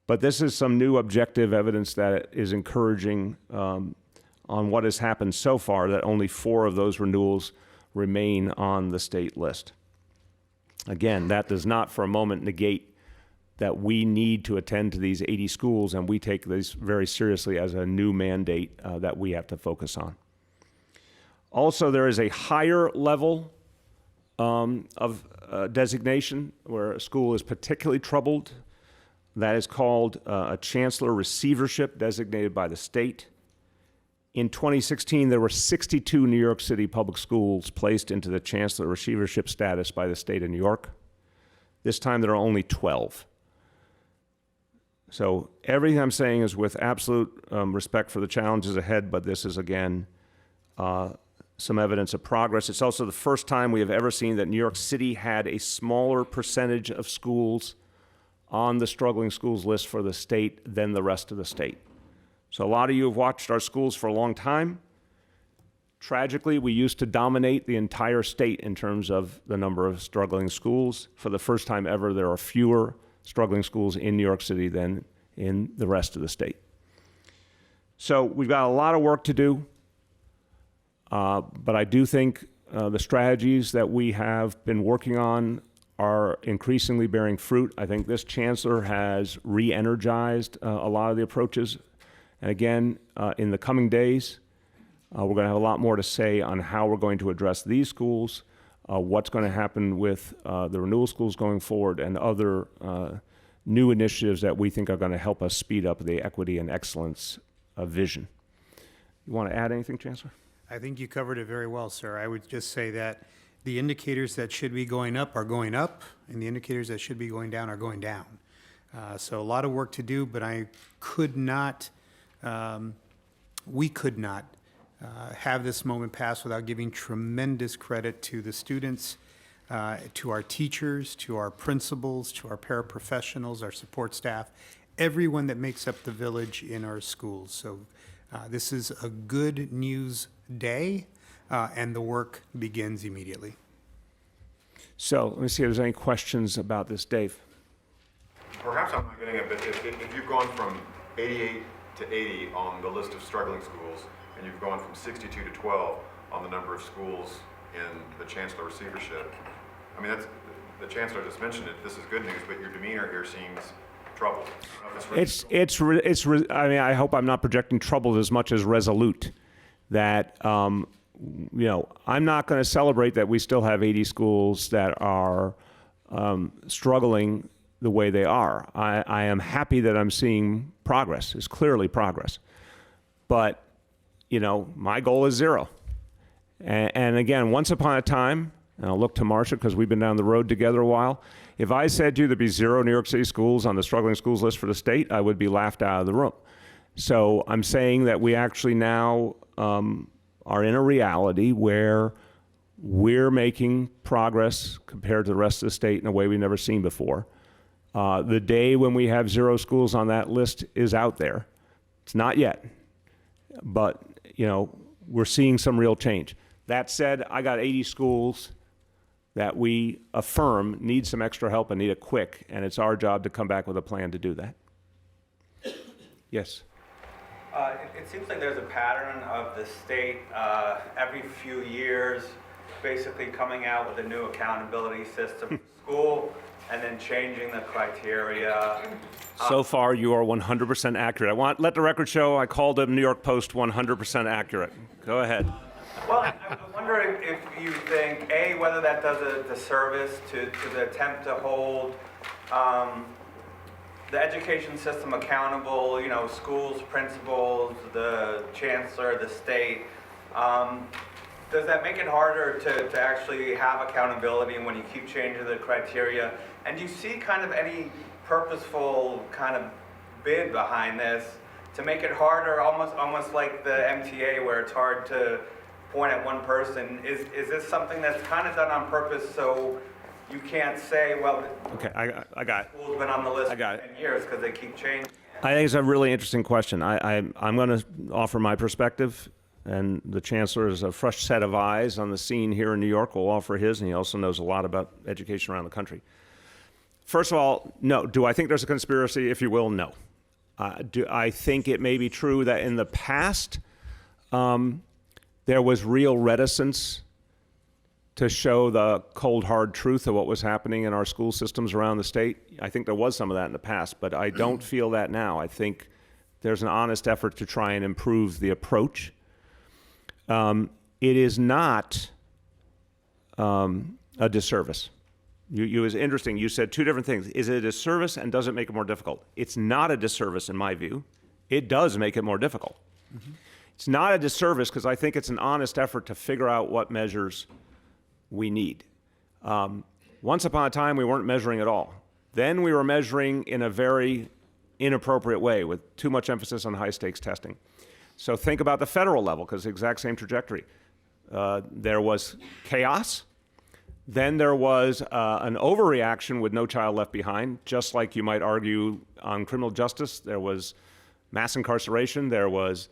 But this is some new objective evidence that is encouraging on what has happened so far, that only 4 of those renewals remain on the state list. Again, that does not for a moment negate that we need to attend to these 80 schools, and we take this very seriously as a new mandate that we have to focus on. Also, there is a higher level of designation where a school is particularly troubled. That is called a chancellor receivership designated by the state. In 2016, there were 62 New York City public schools placed into the chancellor receivership status by the state of New York. This time, there are only 12. So everything I'm saying is with absolute respect for the challenges ahead, but this is, again, some evidence of progress. It's also the first time we have ever seen that New York City had a smaller percentage of schools on the struggling schools list for the state than the rest of the state. So a lot of you have watched our schools for a long time. Tragically, we used to dominate the entire state in terms of the number of struggling schools. For the first time ever, there are fewer struggling schools in New York City than in the rest of the state. So we've got a lot of work to do, but I do think the strategies that we have been working on are increasingly bearing fruit. I think this chancellor has re-energized a lot of the approaches. And again, in the coming days, we're going to have a lot more to say on how we're going to address these schools, what's going to happen with the renewal schools going forward, and other new initiatives that we think are going to help us speed up the equity and excellence vision. You want to add anything, Chancellor? I think you covered it very well, sir. I would just say that the indicators that should be going up are going up, and the indicators that should be going down are going down. So a lot of work to do, but I could not, we could not have this moment pass without giving tremendous credit to the students, to our teachers, to our principals, to our paraprofessionals, our support staff, everyone that makes up the village in our schools. So this is a good news day, and the work begins immediately. So let me see if there's any questions about this. Dave? Perhaps I'm not getting it, but if you've gone from 88 to 80 on the list of struggling schools, and you've gone from 62 to 12 on the number of schools in the chancellor receivership, I mean, that's, the chancellor just mentioned it, this is good news, but your demeanor here seems troubled. I mean, I hope I'm not projecting troubled as much as resolute. That, you know, I'm not going to celebrate that we still have 80 schools that are struggling the way they are. I am happy that I'm seeing progress. It's clearly progress. But, you know, my goal is 0. And again, once upon a time, and I'll look to Marcia because we've been down the road together a while, if I said to you there'd be 0 New York City schools on the struggling schools list for the state, I would be laughed out of the room. So I'm saying that we actually now are in a reality where we're making progress compared to the rest of the state in a way we've never seen before. The day when we have 0 schools on that list is out there. It's not yet, but you know, we're seeing some real change. That said, I got 80 schools that we affirm need some extra help and need it quick, and it's our job to come back with a plan to do that. Yes? It seems like there's a pattern of the state every few years basically coming out with a new accountability system for school and then changing the criteria. So far, you are 100% accurate. Let the record show I called the New York Post 100% accurate. Go ahead. Well, I was wondering if you think, A, whether that does a disservice to the attempt to hold the education system accountable, you know, schools, principals, the chancellor, the state. Does that make it harder to actually have accountability, and when you keep changing the criteria, And do you see kind of any purposeful kind of bid behind this to make it harder, almost like the MTA where it's hard to point at one person? Is this something that's kind of done on purpose so you can't say, well, Okay, I got it. school's been on the list I got for it. 10 years because they keep changing? I think it's a really interesting question. I'm going to offer my perspective, and the chancellor is a fresh set of eyes on the scene here in New York. Will offer his, and he also knows a lot about education around the country. First of all, no. Do I think there's a conspiracy, if you will? No. Do I think it may be true that in the past there was real reticence to show the cold, hard truth of what was happening in our school systems around the state? I think there was some of that in the past, but I don't feel that now. I think there's an honest effort to try and improve the approach. It is not a disservice. It was interesting. You said two different things. Is it a disservice and does it make it more difficult? It's not a disservice in my view. It does make it more difficult. Mm-hmm. It's not a disservice because I think it's an honest effort to figure out what measures we need. Once upon a time, we weren't measuring at all. Then we were measuring in a very inappropriate way with too much emphasis on high-stakes testing. So think about the federal level, because the exact same trajectory. There was chaos. Then there was an overreaction with No Child Left Behind, just like you might argue on criminal justice. There was mass incarceration. There was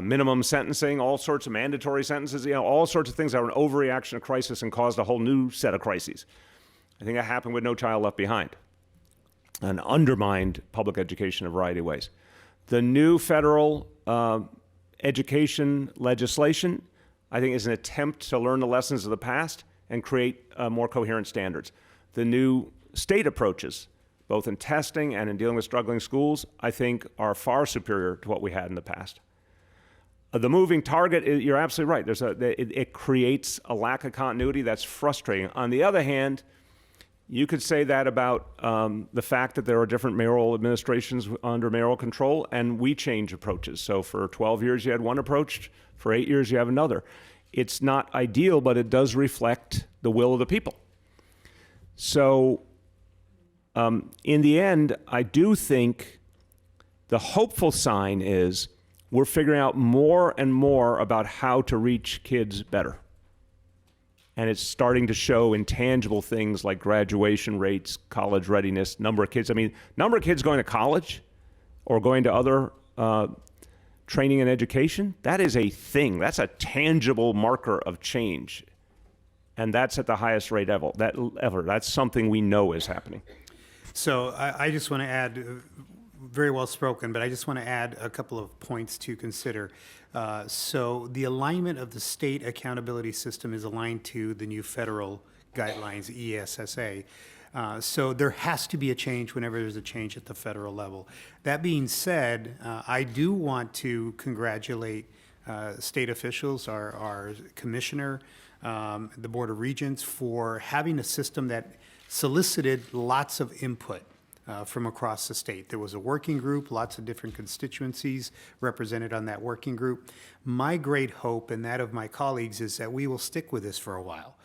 minimum sentencing, all sorts of mandatory sentences, all sorts of things that were an overreaction to crisis and caused a whole new set of crises. I think that happened with No Child Left Behind and undermined public education in a variety of ways. The new federal education legislation, I think, is an attempt to learn the lessons of the past and create more coherent standards. The new state approaches, both in testing and in dealing with struggling schools, I think are far superior to what we had in the past. The moving target, you're absolutely right. It creates a lack of continuity that's frustrating. On the other hand, you could say that about the fact that there are different mayoral administrations under mayoral control, and we change approaches. So for 12 years you had one approach, for 8 years you have another. It's not ideal, but it does reflect the will of the people. So in the end, I do think the hopeful sign is we're figuring out more and more about how to reach kids better. And it's starting to show intangible things like graduation rates, college readiness, number of kids. I mean, number of kids going to college or going to other training and education, that is a thing. That's a tangible marker of change. And that's at the highest rate ever. That's something we know is happening. So I just want to add, very well spoken, but I just want to add a couple of points to consider. So the alignment of the state accountability system is aligned to the new federal guidelines, ESSA. So there has to be a change whenever there's a change at the federal level. That being said, I do want to congratulate state officials, our commissioner, the Board of Regents, for having a system that solicited lots of input from across the state. There was a working group, lots of different constituencies represented on that working group. My great hope, and that of my colleagues, is that we will stick with this for a while.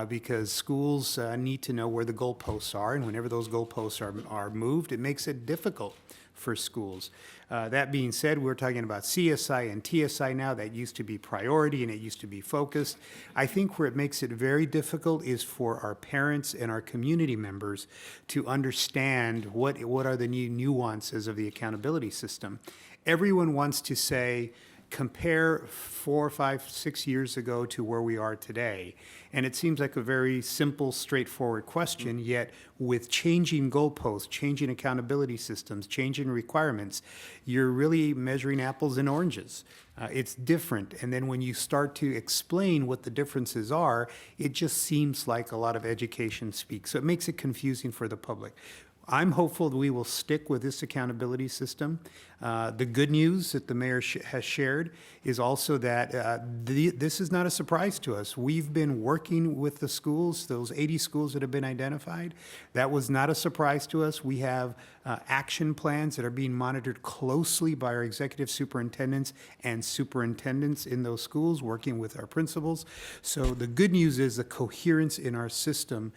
Because schools need to know where the goalposts are, and whenever those goalposts are moved, it makes it difficult for schools. That being said, we're talking about CSI and TSI now. That used to be priority and it used to be focused. I think where it makes it very difficult is for our parents and our community members to understand what are the new nuances of the accountability system. Everyone wants to say, compare 4, 5, 6 years ago to where we are today. And it seems like a very simple, straightforward question, yet with changing goalposts, changing accountability systems, changing requirements, you're really measuring apples and oranges. It's different. And then when you start to explain what the differences are, it just seems like a lot of education speak. So it makes it confusing for the public. I'm hopeful that we will stick with this accountability system. The good news that the mayor has shared is also that this is not a surprise to us. We've been working with the schools, those 80 schools that have been identified. That was not a surprise to us. We have action plans that are being monitored closely by our executive superintendents and superintendents in those schools, working with our principals. So the good news is the coherence in our system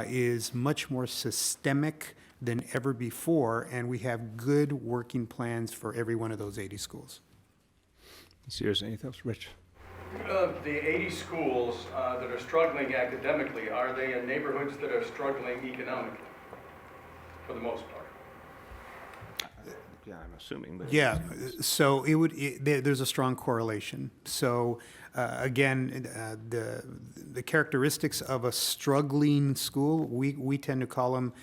is much more systemic than ever before, and we have good working plans for every one of those 80 schools. Sears, anything else? Rich? The 80 schools that are struggling academically, are they in neighborhoods that are struggling economically, for the most part? Yeah, I'm assuming. But Yeah, so there's a strong correlation. So again, the characteristics of a struggling school, we tend to call them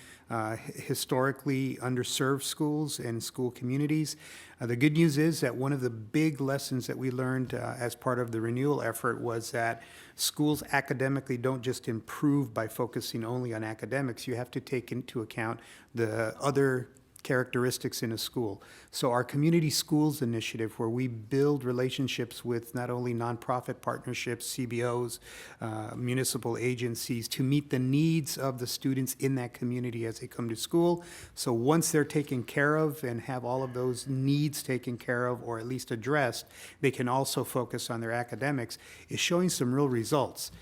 historically underserved schools and school communities. The good news is that one of the big lessons that we learned as part of the renewal effort was that schools academically don't just improve by focusing only on academics. You have to take into account the other characteristics in a school. So our Community Schools Initiative, where we build relationships with not only nonprofit partnerships, CBOs, municipal agencies, to meet the needs of the students in that community as they come to school. So once they're taken care of and have all of those needs taken care of, or at least addressed, they can also focus on their academics, is showing some real results.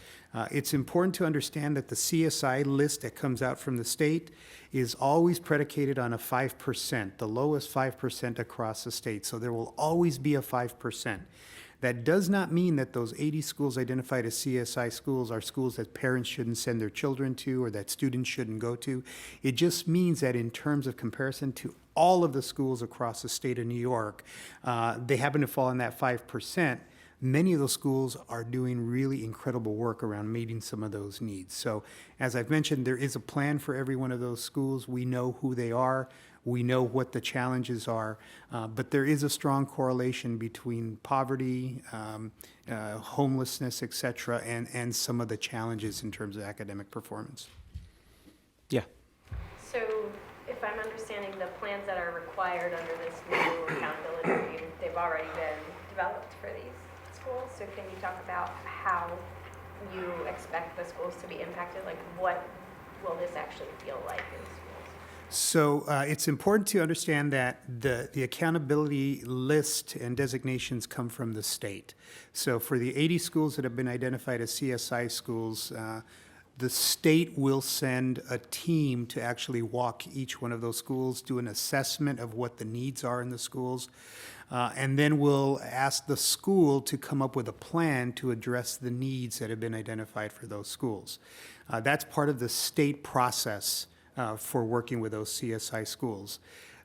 It's important to understand that the CSI list that comes out from the state is always predicated on a 5%, the lowest 5% across the state. So there will always be a 5%. That does not mean that those 80 schools identified as CSI schools are schools that parents shouldn't send their children to or that students shouldn't go to. It just means that in terms of comparison to all of the schools across the state of New York, they happen to fall in that 5%. Many of those schools are doing really incredible work around meeting some of those needs. So as I've mentioned, there is a plan for every one of those schools. We know who they are. We know what the challenges are. But there is a strong correlation between poverty, homelessness, et cetera, and some of the challenges in terms of academic performance. Yeah. So if I'm understanding, the plans that are required under this new accountability review, they've already been developed for these schools. So can you talk about how you expect the schools to be impacted? Like, what will this actually feel like in schools? So it's important to understand that the accountability list and designations come from the state. So for the 80 schools that have been identified as CSI schools, the state will send a team to actually walk each one of those schools, do an assessment of what the needs are in the schools, and then we'll ask the school to come up with a plan to address the needs that have been identified for those schools. That's part of the state process for working with those CSI schools.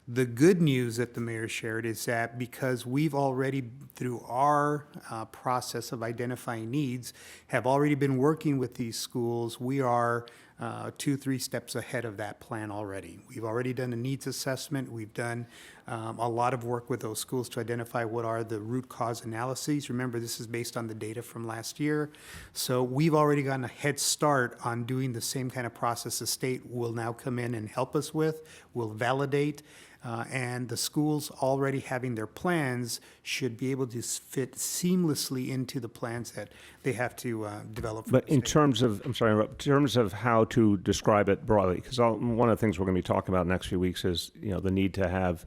The good news that the mayor shared is that because we've already, through our process of identifying needs, have already been working with these schools, we are 2-3 steps ahead of that plan already. We've already done a needs assessment. We've done a lot of work with those schools to identify what are the root cause analyses. Remember, this is based on the data from last year. So we've already gotten a head start on doing the same kind of process the state will now come in and help us with, will validate. And the schools already having their plans should be able to fit seamlessly into the plans that they have to develop. But in terms of, I'm sorry, in terms of how to describe it broadly, because one of the things we're going to be talking about next few weeks is, the need to have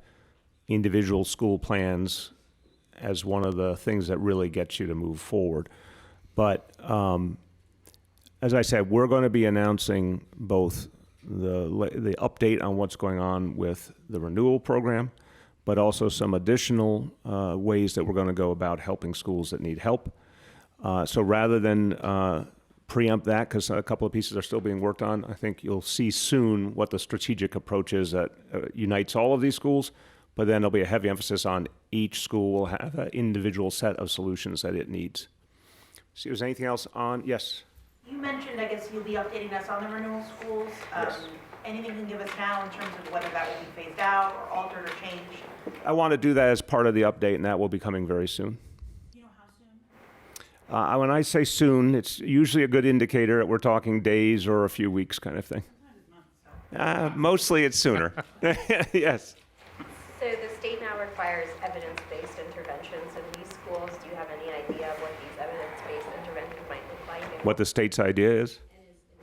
individual school plans as one of the things that really gets you to move forward. But as I said, we're going to be announcing both the update on what's going on with the renewal program, but also some additional ways that we're going to go about helping schools that need help. So rather than preempt that, because a couple of pieces are still being worked on, I think you'll see soon what the strategic approach is that unites all of these schools, but then there'll be a heavy emphasis on each school will have an individual set of solutions that it needs. See, was anything else on? Yes? You mentioned, I guess you'll be updating us on the renewal schools. Yes. Anything you can give us now in terms of whether that will be phased out or altered or changed? I want to do that as part of the update, and that will be coming very soon. Do you know how soon? When I say soon, it's usually a good indicator that we're talking days or a few weeks kind of thing. Mostly it's sooner. Yes. So the state now requires evidence-based interventions in these schools. Do you have any idea of what these evidence-based interventions might look like? And What the state's idea is?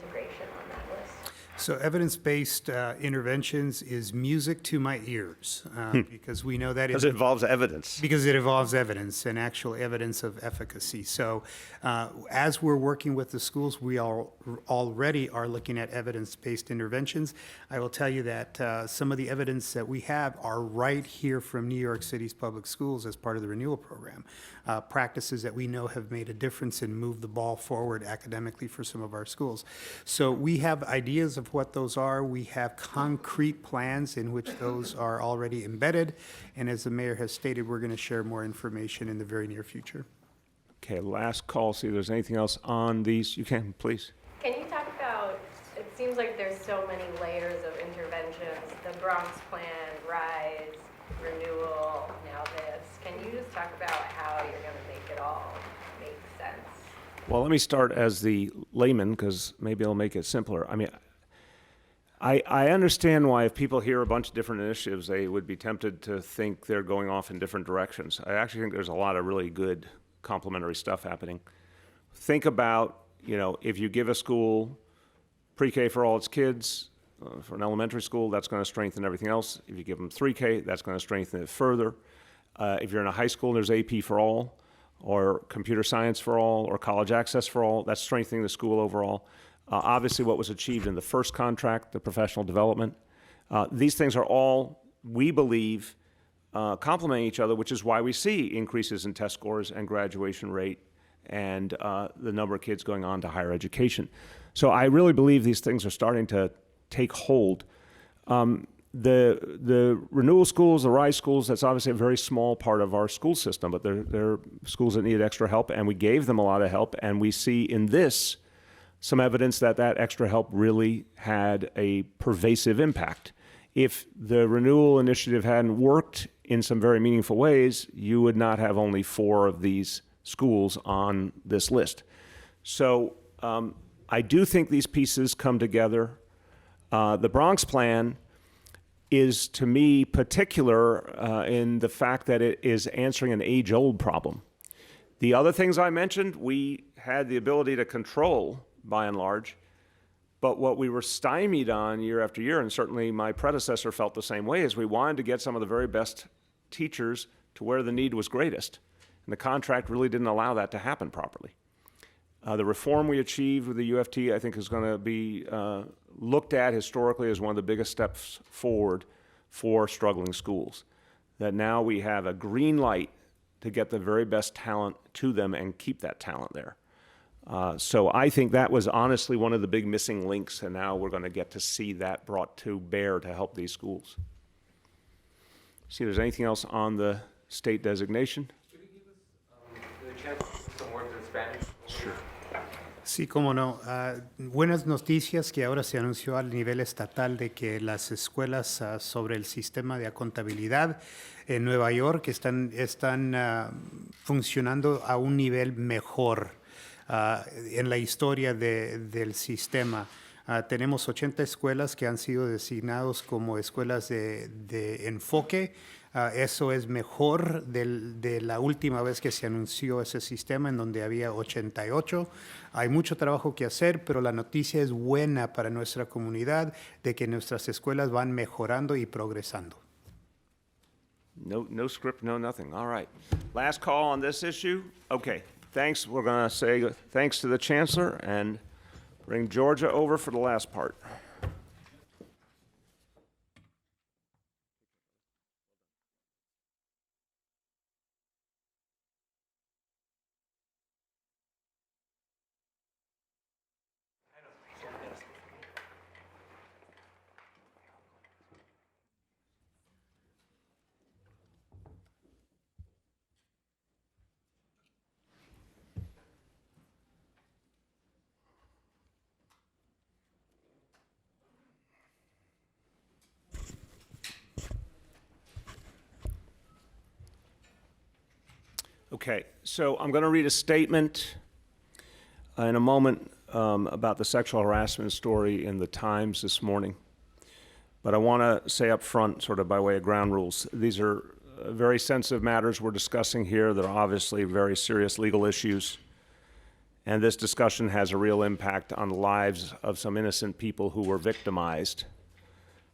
integration on that list? So evidence-based interventions is music to my ears, because we know that Because it involves evidence. because it involves evidence and actual evidence of efficacy. So as we're working with the schools, we already are looking at evidence-based interventions. I will tell you that some of the evidence that we have are right here from New York City's public schools as part of the renewal program. Practices that we know have made a difference and moved the ball forward academically for some of our schools. So we have ideas of what those are. We have concrete plans in which those are already embedded. And as the mayor has stated, we're going to share more information in the very near future. Okay, last call, see if there's anything else on these. You can, please. Can you talk about, it seems like there's so many layers of interventions, the Bronx Plan, RISE, renewal, now this. Can you just talk about how you're going to make it all make sense? Well, let me start as the layman, because maybe it'll make it simpler. I mean, I understand why if people hear a bunch of different initiatives, they would be tempted to think they're going off in different directions. I actually think there's a lot of really good complementary stuff happening. Think about, if you give a school pre-K for all its kids, for an elementary school, that's going to strengthen everything else. If you give them 3K, that's going to strengthen it further. If you're in a high school and there's AP for all, or computer science for all, or college access for all, that's strengthening the school overall. Obviously, what was achieved in the first contract, the professional development, these things are all, we believe, complementing each other, which is why we see increases in test scores and graduation rate and the number of kids going on to higher education. So I really believe these things are starting to take hold. The renewal schools, the RISE schools, that's obviously a very small part of our school system, but they're schools that needed extra help, and we gave them a lot of help, and we see in this some evidence that that extra help really had a pervasive impact. If the renewal initiative hadn't worked in some very meaningful ways, you would not have only 4 of these schools on this list. So I do think these pieces come together. The Bronx Plan is, to me, particular in the fact that it is answering an age-old problem. The other things I mentioned, we had the ability to control, by and large, but what we were stymied on year after year, and certainly my predecessor felt the same way, is we wanted to get some of the very best teachers to where the need was greatest. And the contract really didn't allow that to happen properly. The reform we achieved with the UFT, I think, is going to be looked at historically as one of the biggest steps forward for struggling schools. That now we have a green light to get the very best talent to them and keep that talent there. So I think that was honestly one of the big missing links, and now we're going to get to see that brought to bear to help these schools. See if there's anything else on the state designation. Could you give us the chance to put some words in Spanish? Sure. Sí, cómo no. Buenas noticias que ahora se anunció al nivel estatal de que las escuelas sobre el sistema de contabilidad en Nueva York están funcionando a un nivel mejor en la historia del sistema. Tenemos 80 escuelas que han sido designados como escuelas de enfoque. Eso es mejor de la última vez que se anunció ese sistema, en donde había 88. Hay mucho trabajo que hacer, pero la noticia es buena para nuestra comunidad de que nuestras escuelas van mejorando y progresando. No script, no nothing. All right. Last call on this issue. Okay. Thanks. We're going to say thanks to the Chancellor and bring Georgia over for the last part. Okay, so I'm going to read a statement in a moment about the sexual harassment story in the Times this morning. But I want to say up front, sort of by way of ground rules, these are very sensitive matters we're discussing here. They're obviously very serious legal issues. And this discussion has a real impact on the lives of some innocent people who were victimized.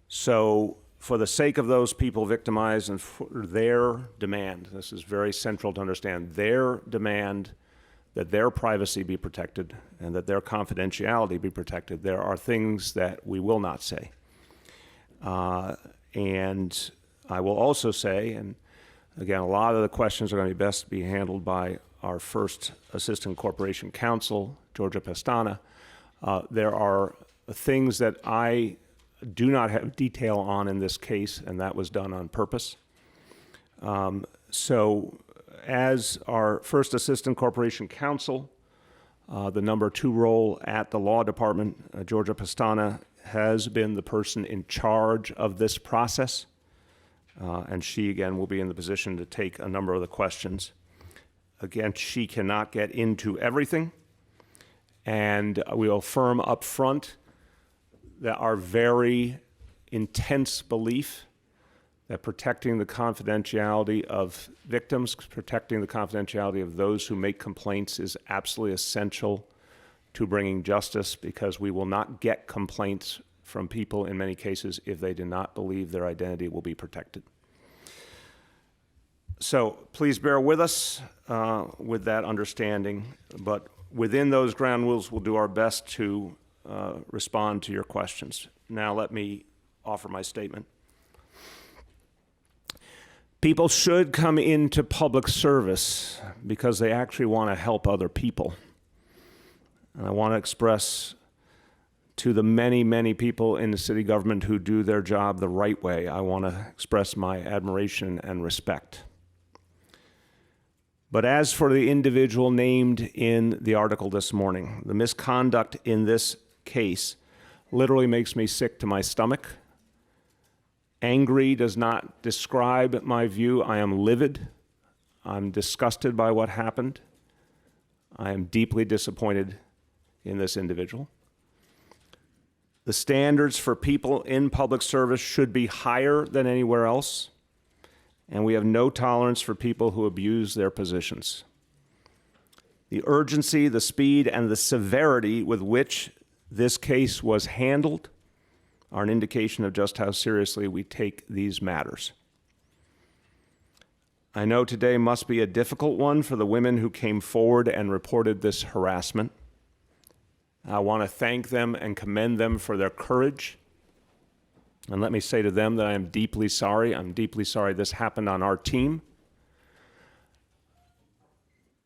So for the sake of those people victimized and for their demand, this is very central to understand, their demand that their privacy be protected and that their confidentiality be protected, there are things that we will not say. And I will also say, and again, a lot of the questions are going to be best be handled by our first Assistant Corporation Counsel, Georgia Pestana. There are things that I do not have detail on in this case, and that was done on purpose. So as our first Assistant Corporation Counsel, the number 2 role at the Law Department, Georgia Pestana has been the person in charge of this process. And she, again, will be in the position to take a number of the questions. Again, she cannot get into everything. And we will affirm up front that our very intense belief that protecting the confidentiality of victims, protecting the confidentiality of those who make complaints is absolutely essential to bringing justice, because we will not get complaints from people in many cases if they do not believe their identity will be protected. So please bear with us with that understanding, but within those ground rules, we'll do our best to respond to your questions. Now let me offer my statement. People should come into public service because they actually want to help other people. And I want to express to the many, many people in the city government who do their job the right way, I want to express my admiration and respect. But as for the individual named in the article this morning, the misconduct in this case literally makes me sick to my stomach. Angry does not describe my view. I am livid. I'm disgusted by what happened. I am deeply disappointed in this individual. The standards for people in public service should be higher than anywhere else, and we have no tolerance for people who abuse their positions. The urgency, the speed, and the severity with which this case was handled are an indication of just how seriously we take these matters. I know today must be a difficult one for the women who came forward and reported this harassment. I want to thank them and commend them for their courage. And let me say to them that I am deeply sorry. I'm deeply sorry this happened on our team.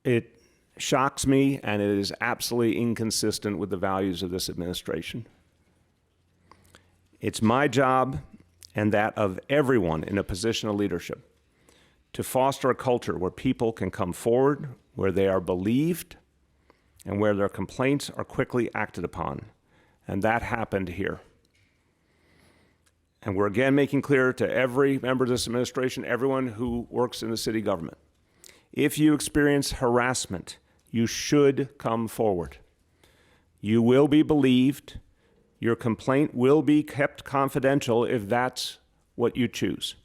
It shocks me, and it is absolutely inconsistent with the values of this administration. It's my job, and that of everyone in a position of leadership, to foster a culture where people can come forward, where they are believed, and where their complaints are quickly acted upon. And that happened here. And we're again making clear to every member of this administration, everyone who works in the city government, if you experience harassment, you should come forward. You will be believed. Your complaint will be kept confidential if that's what you choose.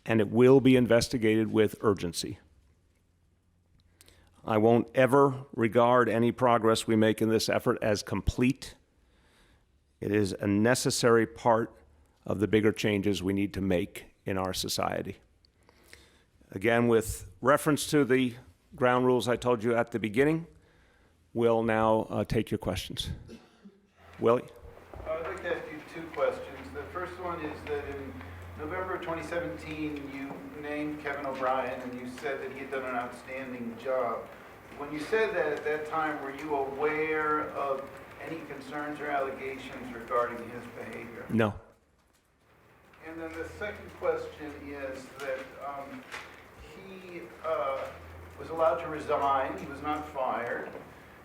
And it will be investigated with urgency. I won't ever regard any progress we make in this effort as complete. It is a necessary part of the bigger changes we need to make in our society. Again, with reference to the ground rules I told you at the beginning, we'll now take your questions. Willie? I'd like to ask you 2 questions. The first one is that in November 2017, you named Kevin O'Brien and you said that he had done an outstanding job. When you said that at that time, were you aware of any concerns or allegations regarding his behavior? No. And then the second question is that he was allowed to resign. He was not fired.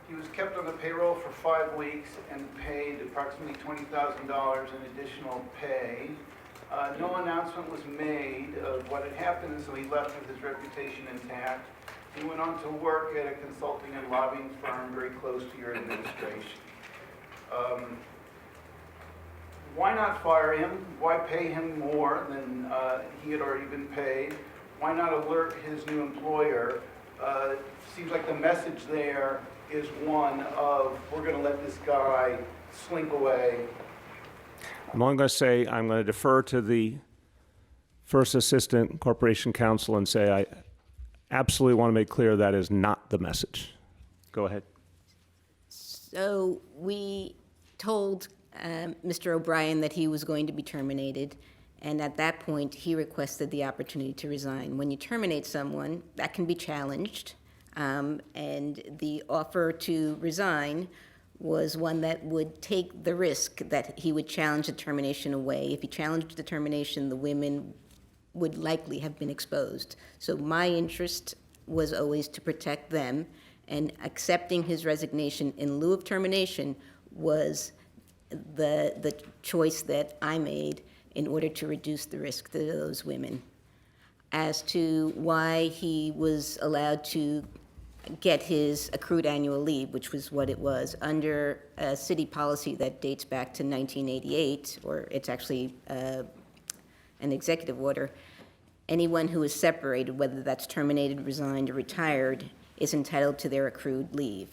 He was kept on the payroll for 5 weeks and paid approximately $20,000 in additional pay. No announcement was made of what had happened, so he left with his reputation intact. He went on to work at a consulting and lobbying firm very close to your administration. why not fire him? Why pay him more than he had already been paid? Why not alert his new employer? Seems like the message there is one of, we're going to let this guy slink away. I'm only going to say, I'm going to defer to the First Assistant Corporation Counsel and say I absolutely want to make clear that is not the message. Go ahead. So we told Mr. O'Brien that he was going to be terminated, and at that point, he requested the opportunity to resign. When you terminate someone, that can be challenged, and the offer to resign was one that would take the risk that he would challenge the termination away. If he challenged the termination, the women would likely have been exposed. So my interest was always to protect them, and accepting his resignation in lieu of termination was the choice that I made in order to reduce the risk to those women. As to why he was allowed to get his accrued annual leave, which was what it was, under a city policy that dates back to 1988, or it's actually an executive order, anyone who is separated, whether that's terminated, resigned, or retired, is entitled to their accrued leave.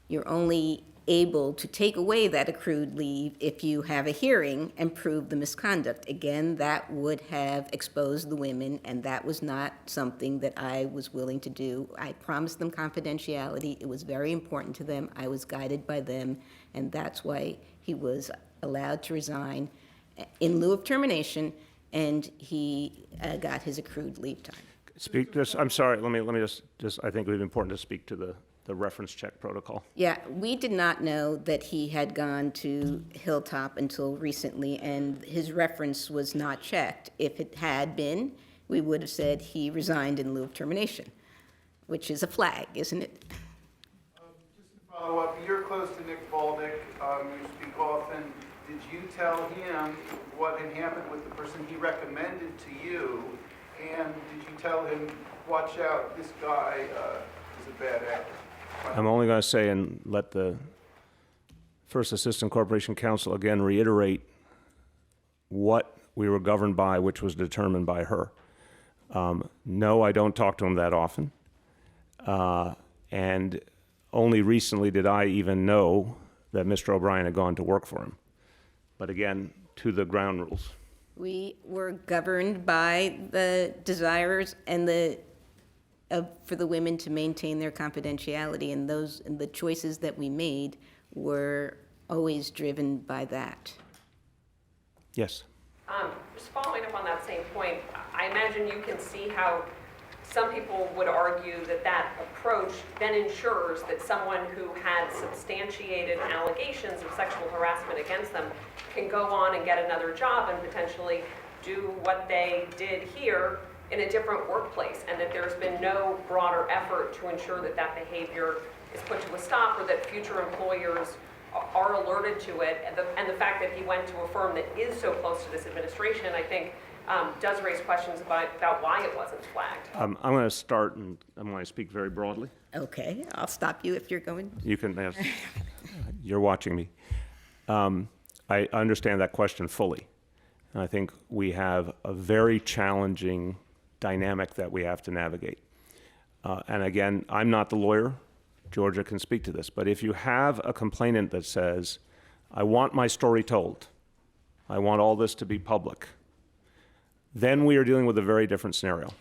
You're only able to take away that accrued leave if you have a hearing and prove the misconduct. Again, that would have exposed the women, and that was not something that I was willing to do. I promised them confidentiality. It was very important to them. I was guided by them, and that's why he was allowed to resign in lieu of termination, and he got his accrued leave time. Speak this, I'm sorry, let me just, I think it would be important to speak to the reference check protocol. Yeah, we did not know that he had gone to Hilltop until recently, and his reference was not checked. If it had been, we would have said he resigned in lieu of termination, which is a flag, isn't it? Just to follow up, you're close to Nick Baldick, you speak often. Did you tell him what had happened with the person he recommended to you? And did you tell him, watch out, this guy is a bad actor? I'm only going to say, and let the First Assistant Corporation Counsel again reiterate what we were governed by, which was determined by her. No, I don't talk to him that often. And only recently did I even know that Mr. O'Brien had gone to work for him. But again, to the ground rules. We were governed by the desires and for the women to maintain their confidentiality, and the choices that we made were always driven by that. Yes. Just following up on that same point, I imagine you can see how some people would argue that that approach then ensures that someone who had substantiated allegations of sexual harassment against them can go on and get another job and potentially do what they did here in a different workplace, and that there's been no broader effort to ensure that that behavior is put to a stop, or that future employers are alerted to it. And the fact that he went to a firm that is so close to this administration, I think, does raise questions about why it wasn't flagged. I'm going to start, and I'm going to speak very broadly. Okay, I'll stop you if you're going. You can ask. You're watching me. I understand that question fully. And I think we have a very challenging dynamic that we have to navigate. And again, I'm not the lawyer. Georgia can speak to this. But if you have a complainant that says, I want my story told, I want all this to be public, then we are dealing with a very different scenario.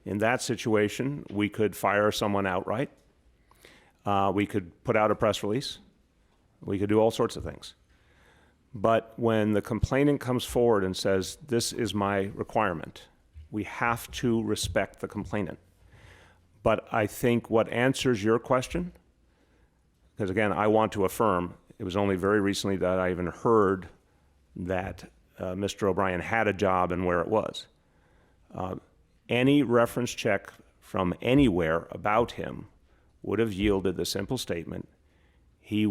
In that situation, we could fire someone outright. We could put out a press release. We could do all sorts of things. But when the complainant comes forward and says, this is my requirement, we have to respect the complainant. But I think what answers your question, because again, I want to affirm, it was only very recently that I even heard that Mr. O'Brien had a job and where it was. Any reference check from anywhere about him would have yielded the simple statement, he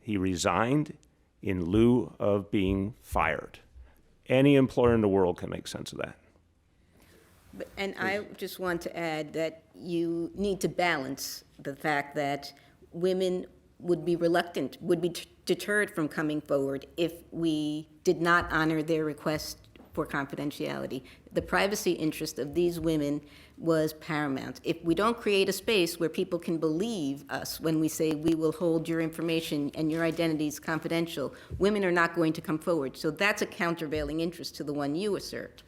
resigned in lieu of being fired. Any employer in the world can make sense of that. And I just want to add that you need to balance the fact that women would be reluctant, would be deterred from coming forward if we did not honor their request for confidentiality. The privacy interest of these women was paramount. If we don't create a space where people can believe us when we say we will hold your information and your identities confidential, women are not going to come forward. So that's a countervailing interest to the one you assert.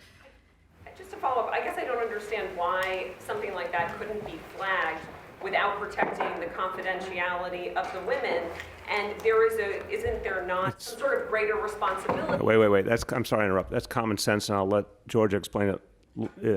Just to follow up, I guess I don't understand why something like that couldn't be flagged without protecting the confidentiality of the women. And isn't there not some sort of greater responsibility? Wait. I'm sorry to interrupt. That's common sense, and I'll let Georgia explain it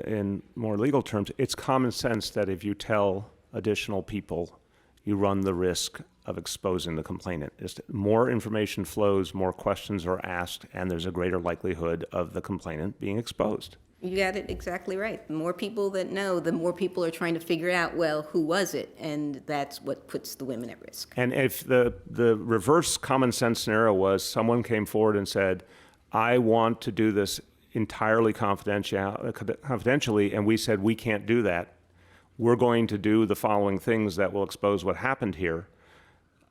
in more legal terms. It's common sense that if you tell additional people, you run the risk of exposing the complainant. More information flows, more questions are asked, and there's a greater likelihood of the complainant being exposed. You got it exactly right. The more people that know, the more people are trying to figure out, well, who was it? And that's what puts the women at risk. And if the reverse common sense scenario was someone came forward and said, I want to do this entirely confidentially, and we said, we can't do that. We're going to do the following things that will expose what happened here.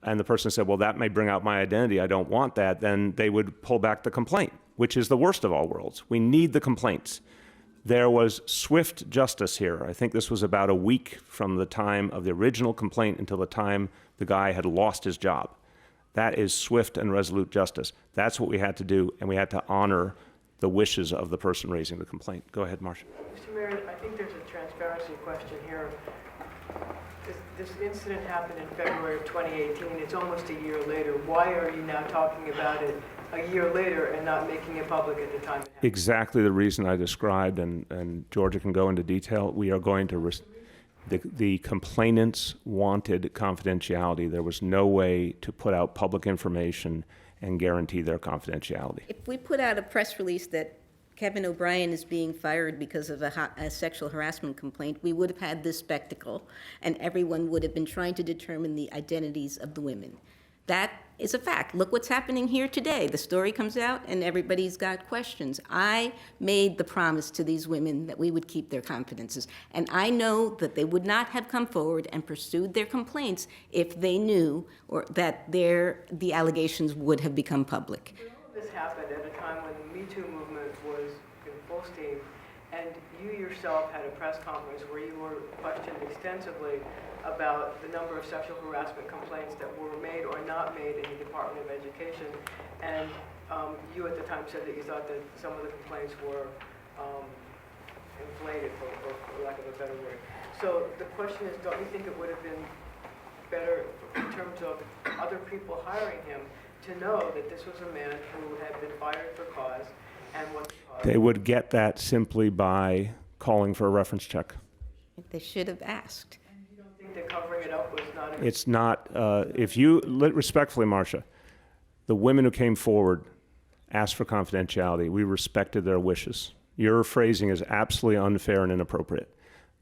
And the person said, well, that may bring out my identity. I don't want that. Then they would pull back the complaint, which is the worst of all worlds. We need the complaints. There was swift justice here. I think this was about a week from the time of the original complaint until the time the guy had lost his job. That is swift and resolute justice. That's what we had to do, and we had to honor the wishes of the person raising the complaint. Go ahead, Marcia. Mr. Mayor, I think there's a transparency question here. This incident happened in February of 2018. It's almost a year later. Why are you now talking about it a year later and not making it public at the time it happened? Exactly the reason I described, and Georgia can go into detail. We are going to, the complainants wanted confidentiality. There was no way to put out public information and guarantee their confidentiality. If we put out a press release that Kevin O'Brien is being fired because of a sexual harassment complaint, we would have had this spectacle, and everyone would have been trying to determine the identities of the women. That is a fact. Look what's happening here today. The story comes out, and everybody's got questions. I made the promise to these women that we would keep their confidences, and I know that they would not have come forward and pursued their complaints if they knew or that the allegations would have become public. This happened at a time when the Me Too movement was in full steam, and you yourself had a press conference where you were questioned extensively about the number of sexual harassment complaints that were made or not made in the Department of Education, and you at the time said that you thought that some of the complaints were inflated, for lack of a better word. So the question is, don't you think it would have been better in terms of other people hiring him to know that this was a man who had been fired for cause and was the cause? They would get that simply by calling for a reference check. They should have asked. And you don't think that covering it up was not a... It's not, respectfully, Marcia, the women who came forward asked for confidentiality. We respected their wishes. Your phrasing is absolutely unfair and inappropriate.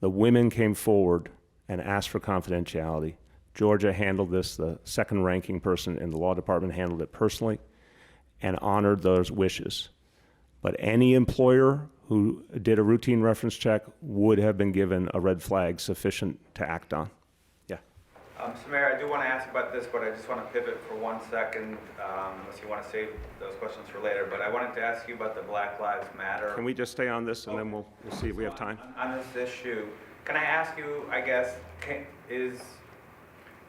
The women came forward and asked for confidentiality. Georgia handled this, the second ranking person in the law department handled it personally and honored those wishes. But any employer who did a routine reference check would have been given a red flag sufficient to act on. Yeah. So Mayor, I do want to ask about this, but I just want to pivot for 1 second, unless you want to save those questions for later. But I wanted to ask you about the Black Lives Matter. Can we just stay on this and then we'll see if we have time? On this issue, can I ask you, I guess, is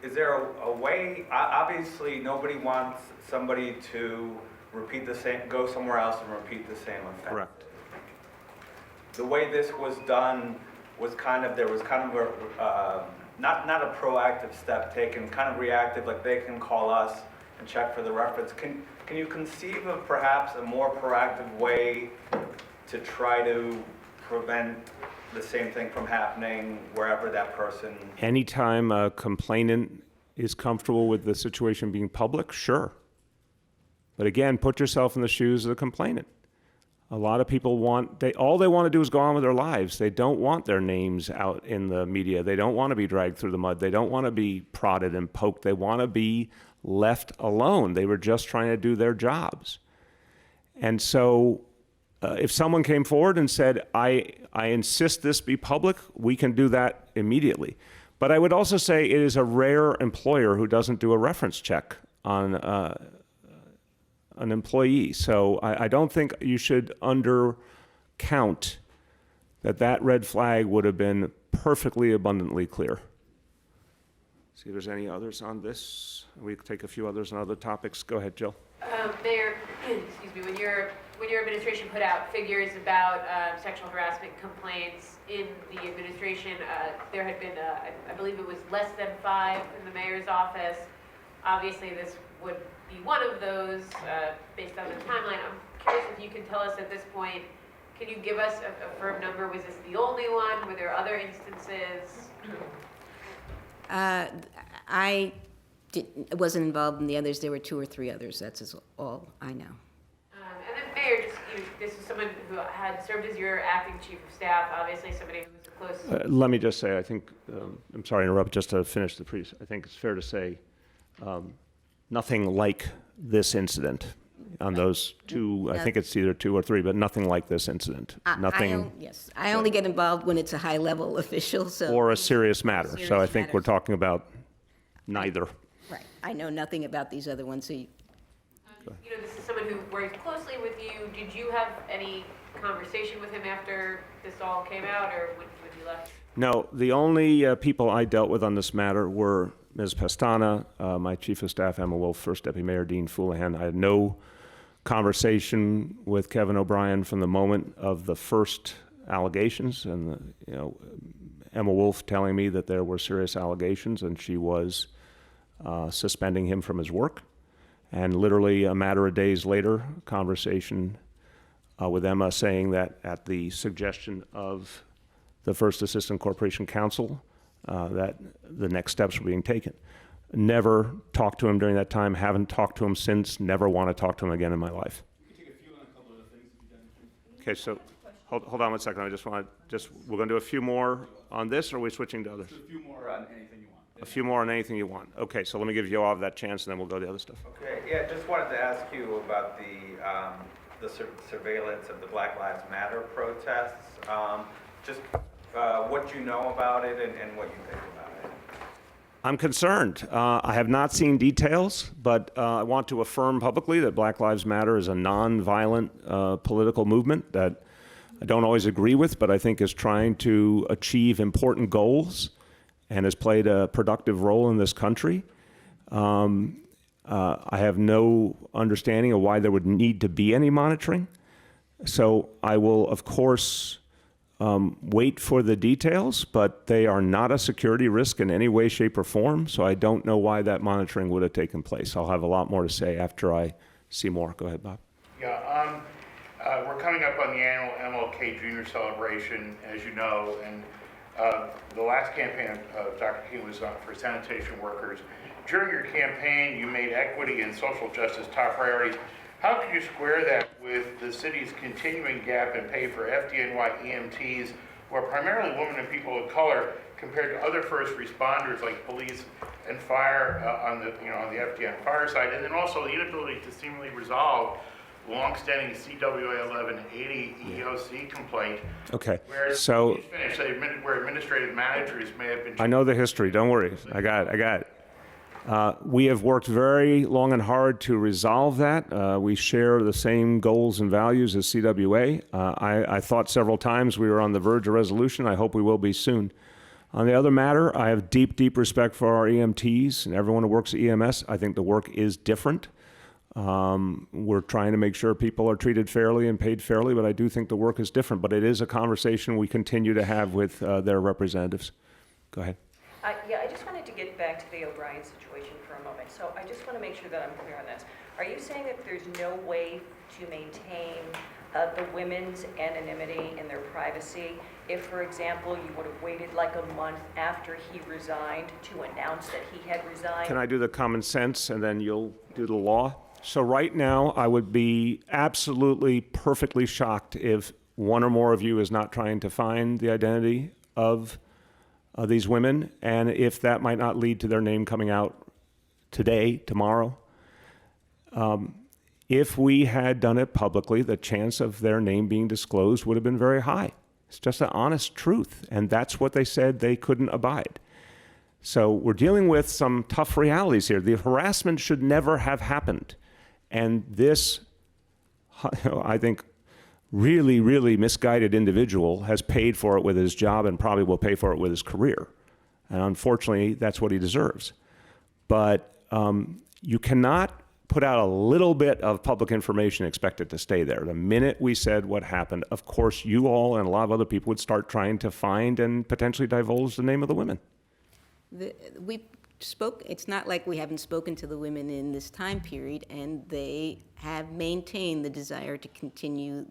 there a way, obviously nobody wants somebody to repeat the same, go somewhere else and repeat the same offense. Correct. The way this was done was there was kind of a, not a proactive step taken, kind of reactive, like they can call us and check for the reference. Can you conceive of perhaps a more proactive way to try to prevent the same thing from happening wherever that person... Anytime a complainant is comfortable with the situation being public, sure. But again, put yourself in the shoes of the complainant. A lot of people all they want to do is go on with their lives. They don't want their names out in the media. They don't want to be dragged through the mud. They don't want to be prodded and poked. They want to be left alone. They were just trying to do their jobs. And so if someone came forward and said, I insist this be public, we can do that immediately. But I would also say it is a rare employer who doesn't do a reference check on an employee. So I don't think you should undercount that red flag would have been perfectly abundantly clear. See if there's any others on this. We can take a few others on other topics. Go ahead, Jill. Mayor, excuse me, when your administration put out figures about sexual harassment complaints in the administration, there had been, I believe it was less than 5 in the mayor's office. Obviously, this would be one of those based on the timeline. I'm curious if you can tell us at this point, can you give us a firm number? Was this the only one? Were there other instances? I wasn't involved in the others. There were 2 or 3 others. That's all I know. And then Mayor, this is someone who had served as your acting chief of staff, obviously somebody who was close. Let me just say, I think, I'm sorry to interrupt, just to finish the piece. I think it's fair to say nothing like this incident on those 2, I think it's either 2 or 3, but nothing like this incident. Nothing. Yes, I only get involved when it's a high-level official, so. Or a serious matter. So I think we're talking about neither. Right. I know nothing about these other ones, so This is someone who worked closely with you. Did you have any conversation with him after this all came out, or when you left? No, the only people I dealt with on this matter were Ms. Pestana, my chief of staff, Emma Wolf, first deputy mayor, Dean Foolahan. I had no conversation with Kevin O'Brien from the moment of the first allegations, and Emma Wolf telling me that there were serious allegations, and she was suspending him from his work. And literally a matter of days later, conversation with Emma saying that at the suggestion of the First Assistant Corporation Counsel, that the next steps were being taken. Never talked to him during that time, haven't talked to him since, never want to talk to him again in my life. Okay, so hold on 1 second. I just want to, we're going to do a few more on this, or are we switching to others? A few more on anything you want. A few more on anything you want. Okay, so let me give Yoav that chance, and then we'll go to the other stuff. Okay, yeah, just wanted to ask you about the surveillance of the Black Lives Matter protests. What you know about it and what you think about it. I'm concerned. I have not seen details, but I want to affirm publicly that Black Lives Matter is a non-violent political movement that I don't always agree with, but I think is trying to achieve important goals and has played a productive role in this country. I have no understanding of why there would need to be any monitoring. So I will, of course, wait for the details, but they are not a security risk in any way, shape, or form, so I don't know why that monitoring would have taken place. I'll have a lot more to say after I see more. Go ahead, Bob. Yeah, we're coming up on the annual MLK Junior celebration, as you know, and the last campaign of Dr. King was for sanitation workers. During your campaign, you made equity and social justice top priorities. How can you square that with the city's continuing gap in pay for FDNY EMTs, who are primarily women and people of color, compared to other first responders like police and fire on the FDN fire side, and then also the inability to seemingly resolve long-standing CWA 1180 EOC complaint? Okay, where so where administrative managers may have been. I know the history. Don't worry. I got it. We have worked very long and hard to resolve that. We share the same goals and values as CWA. I thought several times we were on the verge of resolution. I hope we will be soon. On the other matter, I have deep, deep respect for our EMTs and everyone who works at EMS. I think the work is different. We're trying to make sure people are treated fairly and paid fairly, but I do think the work is different. But it is a conversation we continue to have with their representatives. Go ahead. Yeah, I just wanted to get back to the O'Brien situation for a moment. So I just want to make sure that I'm clear on this. Are you saying that there's no way to maintain the women's anonymity and their privacy if, for example, you would have waited like a month after he resigned to announce that he had resigned? Can I do the common sense and then you'll do the law? So right now, I would be absolutely perfectly shocked if one or more of you is not trying to find the identity of these women, and if that might not lead to their name coming out today, tomorrow. If we had done it publicly, the chance of their name being disclosed would have been very high. It's just an honest truth, and that's what they said they couldn't abide. So we're dealing with some tough realities here. The harassment should never have happened. And this, I think, really, really misguided individual has paid for it with his job and probably will pay for it with his career. And unfortunately, that's what he deserves. But you cannot put out a little bit of public information and expect it to stay there. The minute we said what happened, of course, you all and a lot of other people would start trying to find and potentially divulge the name of the women. It's not like we haven't spoken to the women in this time period, and they have maintained the desire to continue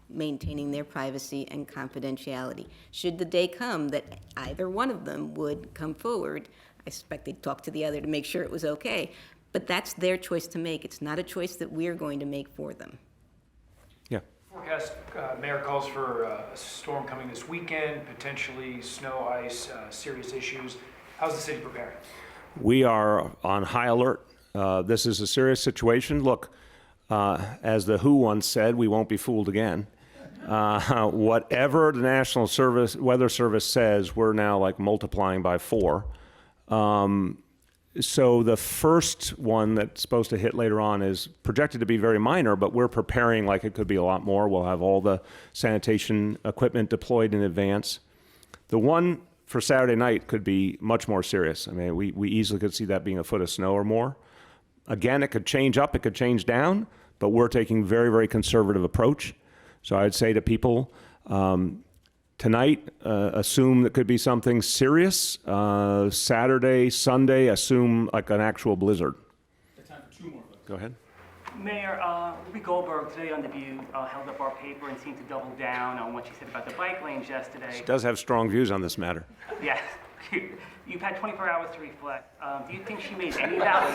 maintaining their privacy and confidentiality. Should the day come that either one of them would come forward, I suspect they'd talk to the other to make sure it was okay. But that's their choice to make. It's not a choice that we're going to make for them. Yeah. Forecast, Mayor calls for a storm coming this weekend, potentially snow, ice, serious issues. How's the city preparing? We are on high alert. This is a serious situation. Look, as the WHO once said, we won't be fooled again. Whatever the National Weather Service says, we're now like multiplying by 4. So the first one that's supposed to hit later on is projected to be very minor, but we're preparing like it could be a lot more. We'll have all the sanitation equipment deployed in advance. The one for Saturday night could be much more serious. I mean, we easily could see that being a foot of snow or more. Again, it could change up, it could change down, but we're taking very, very conservative approach. So I'd say to people, tonight, assume that could be something serious. Saturday, Sunday, assume like an actual blizzard. Time for 2 more. Go ahead. Mayor, Ruby Goldberg today on The View held up our paper and seemed to double down on what she said about the bike lanes yesterday. She does have strong views on this matter. Yes. You've had 24 hours to reflect. Do you think she made any valid...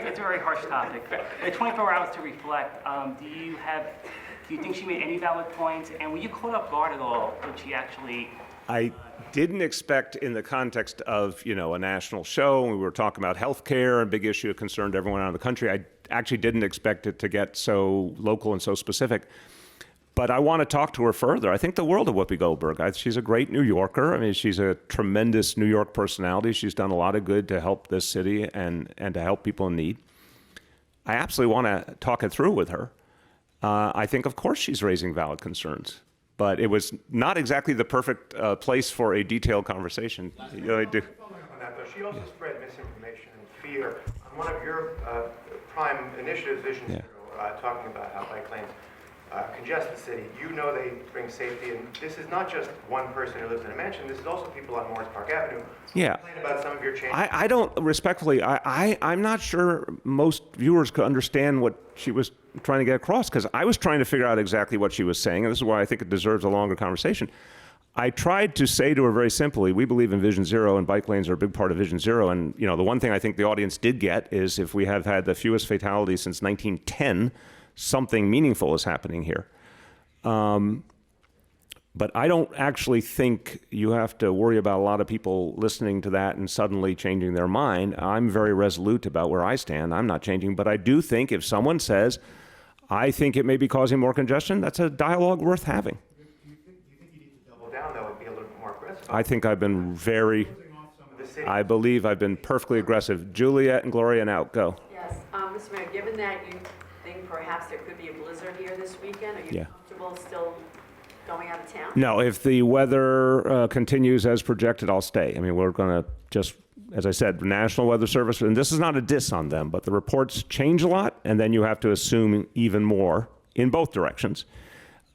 It's a very harsh topic. The 24 hours to reflect, do you think she made any valid points? And were you caught off guard at all when she actually... I didn't expect in the context of, a national show, and we were talking about healthcare, a big issue that concerned everyone around the country. I actually didn't expect it to get so local and so specific. But I want to talk to her further. I think the world of Whoopi Goldberg. She's a great New Yorker. I mean, she's a tremendous New York personality. She's done a lot of good to help this city and to help people in need. I absolutely want to talk it through with her. I think, of course, she's raising valid concerns. But it was not exactly the perfect place for a detailed conversation. She also spread misinformation and fear on one of your prime initiatives, Vision Zero, talking about how bike lanes congest the city. You know they bring safety, and this is not just one person who lives in a mansion. This is also people on Morris Park Avenue. Yeah. Complain about some of your changes. I don't, respectfully, I'm not sure most viewers could understand what she was trying to get across, because I was trying to figure out exactly what she was saying, and this is why I think it deserves a longer conversation. I tried to say to her very simply, we believe in Vision Zero, and bike lanes are a big part of Vision Zero. And the one thing I think the audience did get is if we have had the fewest fatalities since 1910, something meaningful is happening here. But I don't actually think you have to worry about a lot of people listening to that and suddenly changing their mind. I'm very resolute about where I stand. I'm not changing. But I do think if someone says, I think it may be causing more congestion, that's a dialogue worth having. Do you think you need to double down, though, and be a little bit more aggressive? I think I've been I believe I've been perfectly aggressive. Juliet and Gloria now, go. Yes, Mr. Mayor, given that you think perhaps there could be a blizzard here this weekend, are you comfortable still going out of town? No, if the weather continues as projected, I'll stay. I mean, we're going to just, as I said, National Weather Service, and this is not a diss on them, but the reports change a lot, and then you have to assume even more in both directions.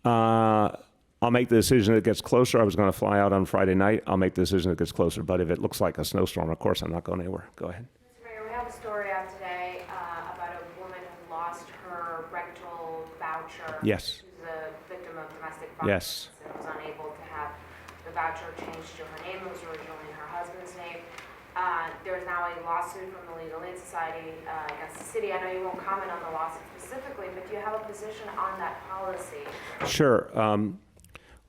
I'll make the decision that gets closer. I was going to fly out on Friday night. I'll make the decision that gets closer, but if it looks like a snowstorm, of course, I'm not going anywhere. Go ahead. Mr. Mayor, we have a story out today about a woman who lost her rental voucher. Yes. Who's a victim of domestic violence. Yes. And was unable to have the voucher changed to her name. It was originally in her husband's name. There is now a lawsuit from the Legal Aid Society against the city. I know you won't comment on the lawsuit specifically, but do you have a position on that policy? Sure.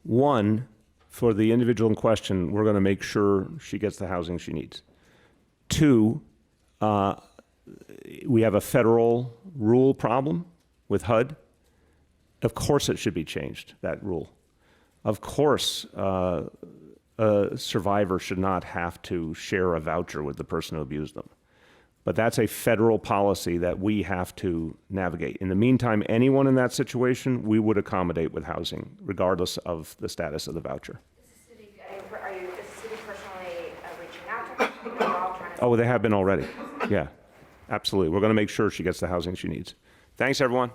One, for the individual in question, we're going to make sure she gets the housing she needs. Two, we have a federal rule problem with HUD. Of course it should be changed, that rule. Of course, a survivor should not have to share a voucher with the person who abused them. But that's a federal policy that we have to navigate. In the meantime, anyone in that situation, we would accommodate with housing, regardless of the status of the voucher. Is the city personally reaching out to her? They're all trying to- Oh, they have been already. Yeah, absolutely. We're going to make sure she gets the housing she needs. Thanks, everyone.